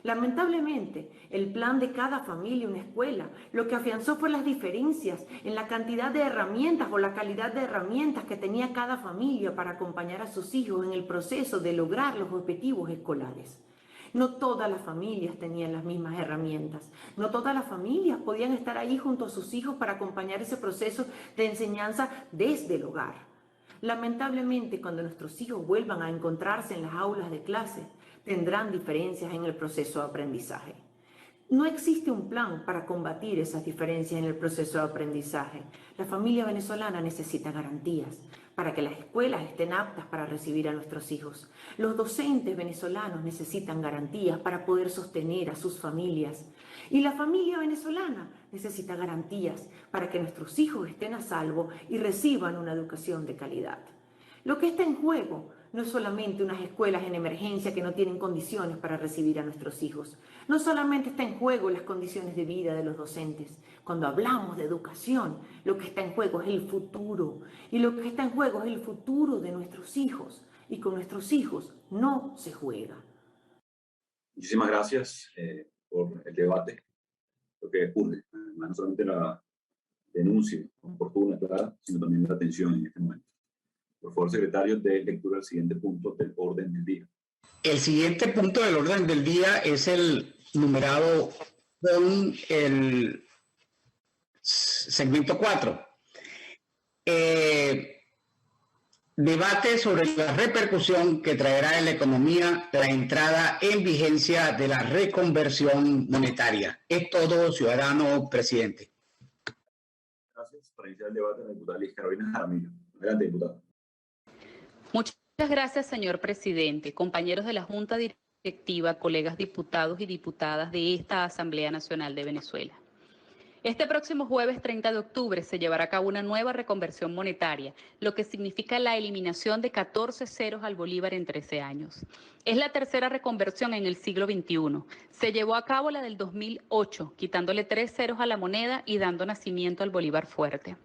Lamentablemente, el plan de cada familia, una escuela, lo que afianzó fue las diferencias en la cantidad de herramientas o la calidad de herramientas que tenía cada familia para acompañar a sus hijos en el proceso de lograr los objetivos escolares. No todas las familias tenían las mismas herramientas, no todas las familias podían estar ahí junto a sus hijos para acompañar ese proceso de enseñanza desde el hogar. Lamentablemente, cuando nuestros hijos vuelvan a encontrarse en las aulas de clase, tendrán diferencias en el proceso de aprendizaje. No existe un plan para combatir esas diferencias en el proceso de aprendizaje. La familia venezolana necesita garantías para que las escuelas estén aptas para recibir a nuestros hijos. Los docentes venezolanos necesitan garantías para poder sostener a sus familias. Y la familia venezolana necesita garantías para que nuestros hijos estén a salvo y reciban una educación de calidad. Lo que está en juego no es solamente unas escuelas en emergencia que no tienen condiciones para recibir a nuestros hijos. No solamente está en juego las condiciones de vida de los docentes. Cuando hablamos de educación, lo que está en juego es el futuro. Y lo que está en juego es el futuro de nuestros hijos. Y con nuestros hijos no se juega. Muchísimas gracias por el debate. Lo que urge, no solamente la denuncia oportuna, clara, sino también la atención en este momento. Por favor, secretario, de lectura al siguiente punto del orden del día. El siguiente punto del orden del día es el numerado con el segmento 4. Debate sobre la repercusión que traerá en la economía la entrada en vigencia de la reconversión monetaria. Es todo, ciudadano presidente. Gracias. Para iniciar el debate, la diputada Liz Carolina Jaramillo. Adelante, diputada. Muchas gracias, señor presidente, compañeros de la Junta Directiva, colegas diputados y diputadas de esta Asamblea Nacional de Venezuela. Este próximo jueves 30 de octubre se llevará a cabo una nueva reconversión monetaria, lo que significa la eliminación de 14 ceros al bolívar en 13 años. Es la tercera reconversión en el siglo XXI. Se llevó a cabo la del 2008, quitándole 3 ceros a la moneda y dando nacimiento al bolívar fuerte.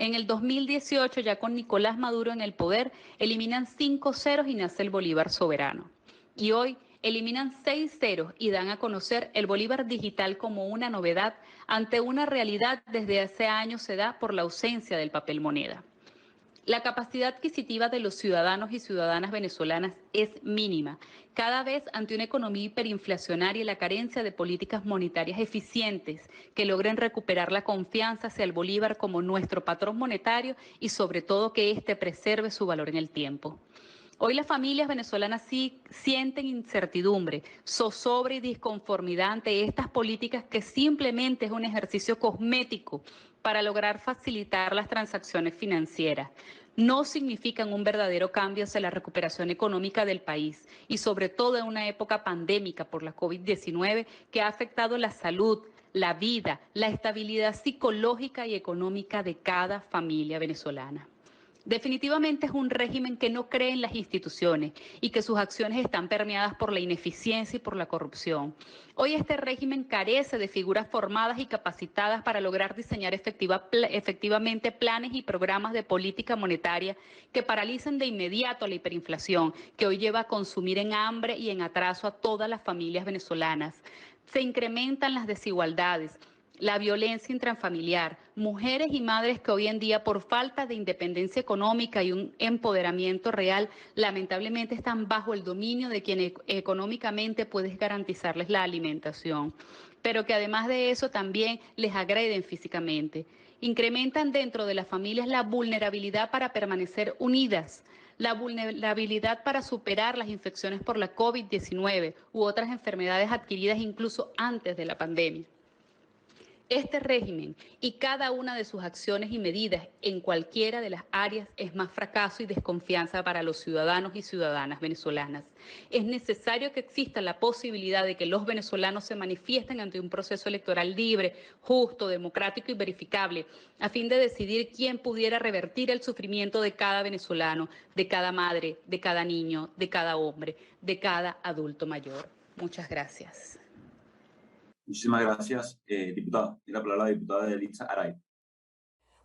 En el 2018, ya con Nicolás Maduro en el poder, eliminan 5 ceros y nace el bolívar soberano. Y hoy eliminan 6 ceros y dan a conocer el bolívar digital como una novedad ante una realidad desde hace años se da por la ausencia del papel moneda. La capacidad adquisitiva de los ciudadanos y ciudadanas venezolanas es mínima, cada vez ante una economía hiperinflacionaria y la carencia de políticas monetarias eficientes que logren recuperar la confianza hacia el bolívar como nuestro patrón monetario y sobre todo que éste preserve su valor en el tiempo. Hoy las familias venezolanas sí sienten incertidumbre, zozobra y disconformidad ante estas políticas que simplemente es un ejercicio cosmético para lograr facilitar las transacciones financieras. no significan un verdadero cambio hacia la recuperación económica del país y sobre todo en una época pandémica por la COVID-19 que ha afectado la salud, la vida, la estabilidad psicológica y económica de cada familia venezolana. Definitivamente es un régimen que no cree en las instituciones y que sus acciones están permeadas por la ineficiencia y por la corrupción. Hoy este régimen carece de figuras formadas y capacitadas para lograr diseñar efectivamente planes y programas de política monetaria que paralicen de inmediato la hiperinflación que hoy lleva a consumir en hambre y en atraso a todas las familias venezolanas. Se incrementan las desigualdades, la violencia intrafamiliar, mujeres y madres que hoy en día por falta de independencia económica y un empoderamiento real, lamentablemente están bajo el dominio de quien económicamente puede garantizarles la alimentación, pero que además de eso también les agreden físicamente. Incrementan dentro de las familias la vulnerabilidad para permanecer unidas, la vulnerabilidad para superar las infecciones por la COVID-19 u otras enfermedades adquiridas incluso antes de la pandemia. Este régimen y cada una de sus acciones y medidas en cualquiera de las áreas es más fracaso y desconfianza para los ciudadanos y ciudadanas venezolanas. Es necesario que exista la posibilidad de que los venezolanos se manifiesten ante un proceso electoral libre, justo, democrático y verificable, a fin de decidir quién pudiera revertir el sufrimiento de cada venezolano, de cada madre, de cada niño, de cada hombre, de cada adulto mayor. Muchas gracias. Muchísimas gracias, diputada. Tiene la palabra la diputada Elitza Aray.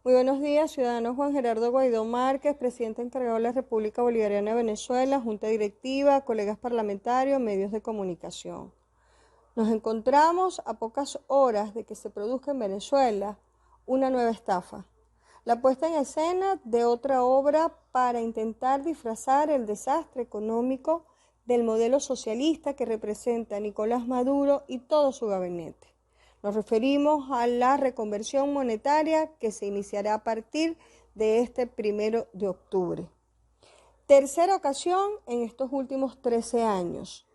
Muy buenos días, ciudadano Juan Gerardo Guaidó Márquez, presidente encargado de la República Bolivariana de Venezuela, Junta Directiva, colegas parlamentarios, medios de comunicación. Nos encontramos a pocas horas de que se produzca en Venezuela una nueva estafa, la puesta en escena de otra obra para intentar disfrazar el desastre económico del modelo socialista que representa Nicolás Maduro y todo su gabinete. Nos referimos a la reconversión monetaria que se iniciará a partir de este 1 de octubre. Tercera ocasión en estos últimos 13 años.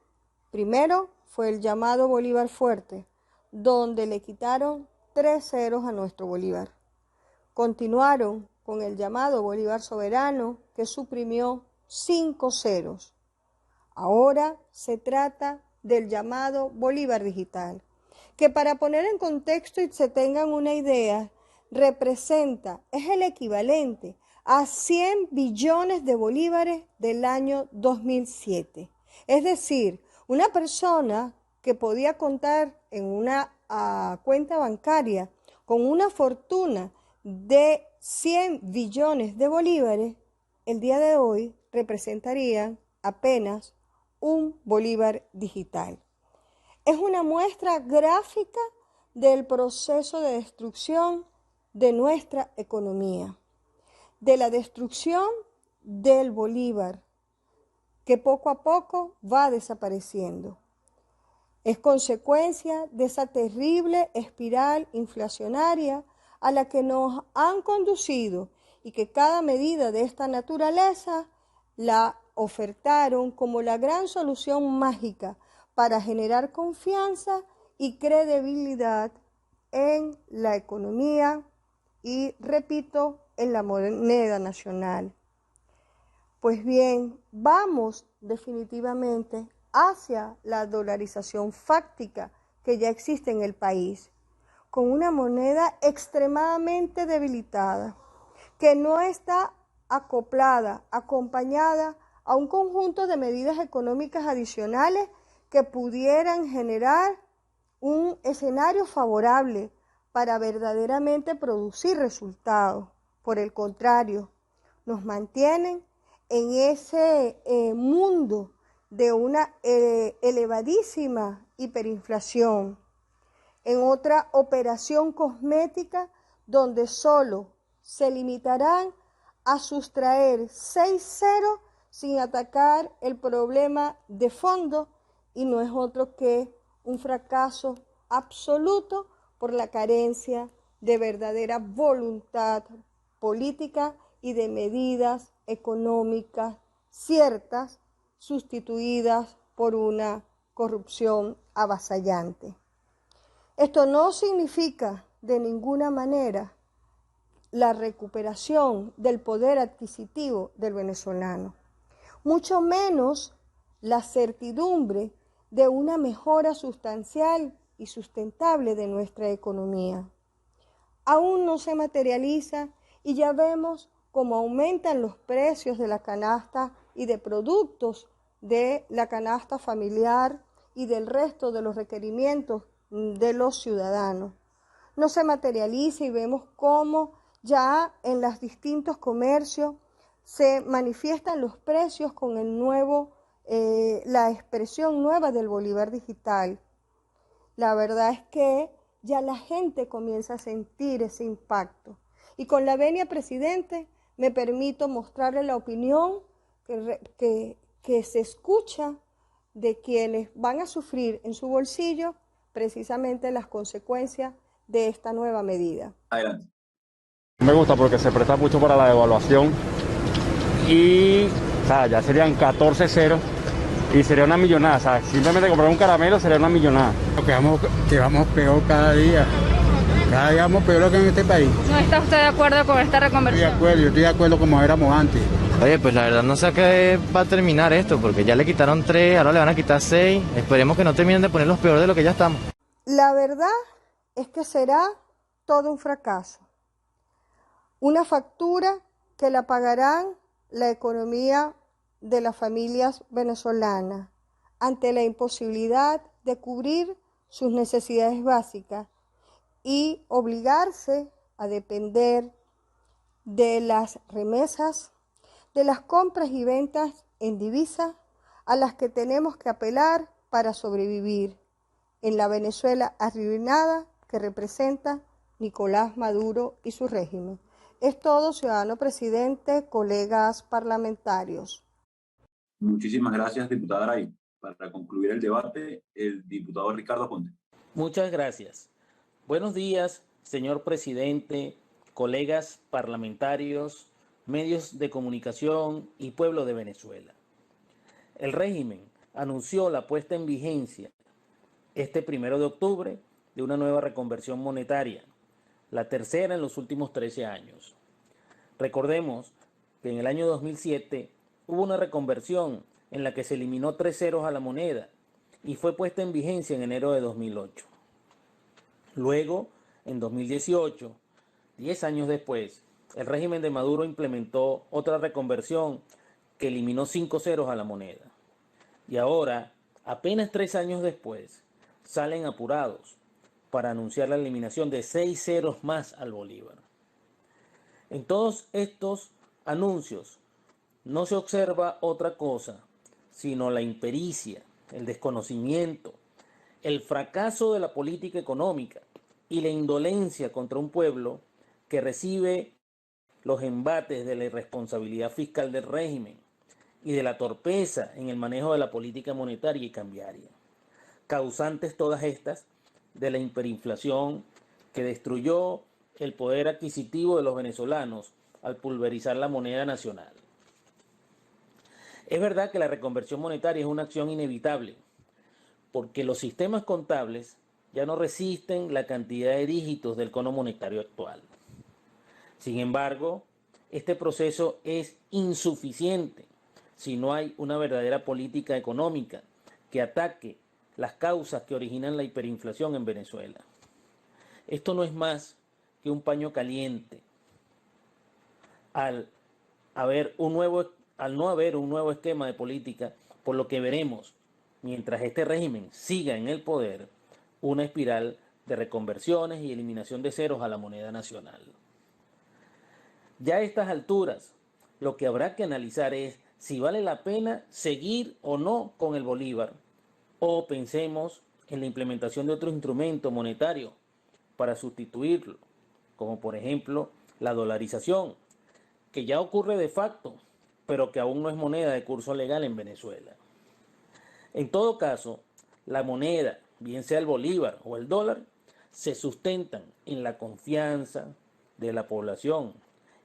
Primero fue el llamado Bolívar Fuerte, donde le quitaron 3 ceros a nuestro Bolívar. Continuaron con el llamado Bolívar Soberano, que suprimió 5 ceros. Ahora se trata del llamado Bolívar Digital, que para poner en contexto y se tengan una idea, es el equivalente a 100 billones de bolívares del año 2007. Es decir, una persona que podía contar en una cuenta bancaria con una fortuna de 100 billones de bolívares, el día de hoy representarían apenas un bolívar digital. Es una muestra gráfica del proceso de destrucción de nuestra economía, de la destrucción del bolívar, que poco a poco va desapareciendo. Es consecuencia de esa terrible espiral inflacionaria a la que nos han conducido y que cada medida de esta naturaleza la ofertaron como la gran solución mágica para generar confianza y credibilidad en la economía y, repito, en la moneda nacional. Pues bien, vamos definitivamente hacia la dolarización fáctica que ya existe en el país, con una moneda extremadamente debilitada, que no está acoplada, acompañada a un conjunto de medidas económicas adicionales que pudieran generar un escenario favorable para verdaderamente producir resultados. Por el contrario, nos mantienen en ese mundo de una elevadísima hiperinflación, en otra operación cosmética donde solo se limitarán a sustraer 6 ceros sin atacar el problema de fondo, y no es otro que un fracaso absoluto por la carencia de verdadera voluntad política y de medidas económicas ciertas, sustituidas por una corrupción avasallante. Esto no significa de ninguna manera la recuperación del poder adquisitivo del venezolano, mucho menos la certidumbre de una mejora sustancial y sustentable de nuestra economía. Aún no se materializa y ya vemos cómo aumentan los precios de la canasta y de productos de la canasta familiar y del resto de los requerimientos de los ciudadanos. No se materializa y vemos cómo ya en los distintos comercios se manifiestan los precios con el nuevo, la expresión nueva del bolívar digital. La verdad es que ya la gente comienza a sentir ese impacto. Y con la venia, presidente, me permito mostrarle la opinión que se escucha de quienes van a sufrir en su bolsillo precisamente las consecuencias de esta nueva medida. Adelante. Me gusta porque se presta mucho para la devaluación y ya serían 14-0 y sería una millonada. Simplemente comprar un caramelo sería una millonada. Que vamos peor cada día. Cada día vamos peor que en este país. ¿No está usted de acuerdo con esta reconversión? Yo estoy de acuerdo como éramos antes. Oye, pues la verdad no sé a qué va a terminar esto, porque ya le quitaron 3, ahora le van a quitar 6. Esperemos que no terminen de ponerlos peor de lo que ya estamos. La verdad es que será todo un fracaso. Una factura que la pagarán la economía de las familias venezolanas ante la imposibilidad de cubrir sus necesidades básicas y obligarse a depender de las remesas, de las compras y ventas en divisas a las que tenemos que apelar para sobrevivir en la Venezuela arruinada que representa Nicolás Maduro y su régimen. Es todo, ciudadano presidente, colegas parlamentarios. Muchísimas gracias, diputada Aray. Para concluir el debate, el diputado Ricardo Ponte. Muchas gracias. Buenos días, señor presidente, colegas parlamentarios, medios de comunicación y pueblo de Venezuela. El régimen anunció la puesta en vigencia este 1 de octubre de una nueva reconversión monetaria, la tercera en los últimos 13 años. Recordemos que en el año 2007 hubo una reconversión en la que se eliminó 3 ceros a la moneda y fue puesta en vigencia en enero de 2008. Luego, en 2018, 10 años después, el régimen de Maduro implementó otra reconversión que eliminó 5 ceros a la moneda. Y ahora, apenas 3 años después, salen apurados para anunciar la eliminación de 6 ceros más al bolívar. En todos estos anuncios no se observa otra cosa, sino la impericia, el desconocimiento, el fracaso de la política económica y la indolencia contra un pueblo que recibe los embates de la irresponsabilidad fiscal del régimen y de la torpeza en el manejo de la política monetaria y cambiaria. Causantes todas estas de la hiperinflación que destruyó el poder adquisitivo de los venezolanos al pulverizar la moneda nacional. Es verdad que la reconversión monetaria es una acción inevitable, porque los sistemas contables ya no resisten la cantidad de dígitos del cono monetario actual. Sin embargo, este proceso es insuficiente si no hay una verdadera política económica que ataque las causas que originan la hiperinflación en Venezuela. Esto no es más que un paño caliente. Al no haber un nuevo esquema de política, por lo que veremos, mientras este régimen siga en el poder, una espiral de reconversiones y eliminación de ceros a la moneda nacional. Ya a estas alturas, lo que habrá que analizar es si vale la pena seguir o no con el bolívar, o pensemos en la implementación de otro instrumento monetario para sustituirlo, como por ejemplo la dolarización, que ya ocurre de facto, pero que aún no es moneda de curso legal en Venezuela. En todo caso, la moneda, bien sea el bolívar o el dólar, se sustentan en la confianza de la población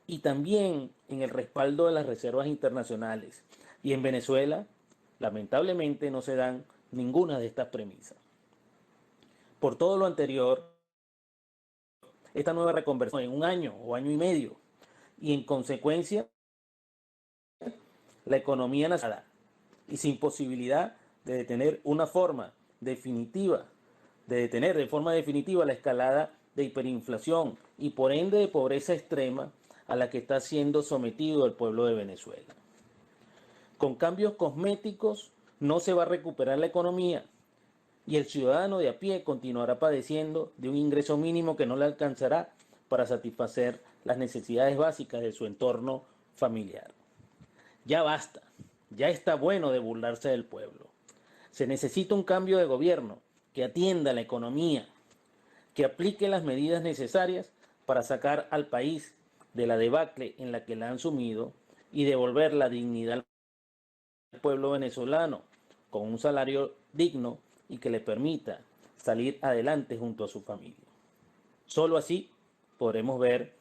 y también en el respaldo de las reservas internacionales. Y en Venezuela, lamentablemente, no se dan ninguna de estas premisas. Por todo lo anterior, esta nueva reconversión en un año o año y medio, y en consecuencia la economía nacional y sin posibilidad de detener una forma definitiva, de detener de forma definitiva la escalada de hiperinflación y por ende de pobreza extrema a la que está siendo sometido el pueblo de Venezuela. Con cambios cosméticos no se va a recuperar la economía y el ciudadano de a pie continuará padeciendo de un ingreso mínimo que no le alcanzará para satisfacer las necesidades básicas de su entorno familiar. Ya basta, ya está bueno de burlarse del pueblo. Se necesita un cambio de gobierno que atienda la economía, que aplique las medidas necesarias para sacar al país de la debacle en la que la han sumido y devolver la dignidad al pueblo venezolano con un salario digno y que le permita salir adelante junto a su familia. Solo así podremos ver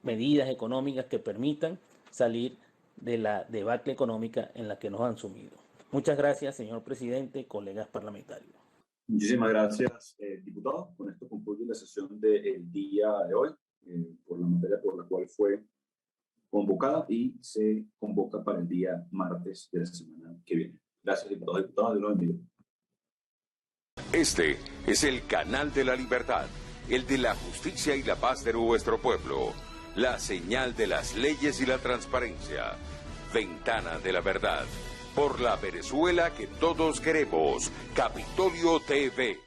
medidas económicas que permitan salir de la debacle económica en la que nos han sumido. Muchas gracias, señor presidente, colegas parlamentarios. Muchísimas gracias, diputado. Con esto concluye la sesión del día de hoy, por la materia por la cual fue convocada y se convoca para el día martes de la semana que viene. Gracias, diputados y diputadas. Dios los bendiga. Este es el canal de la libertad, el de la justicia y la paz de nuestro pueblo. La señal de las leyes y la transparencia. Ventana de la verdad. Por la Venezuela que todos queremos. Capitolio TV.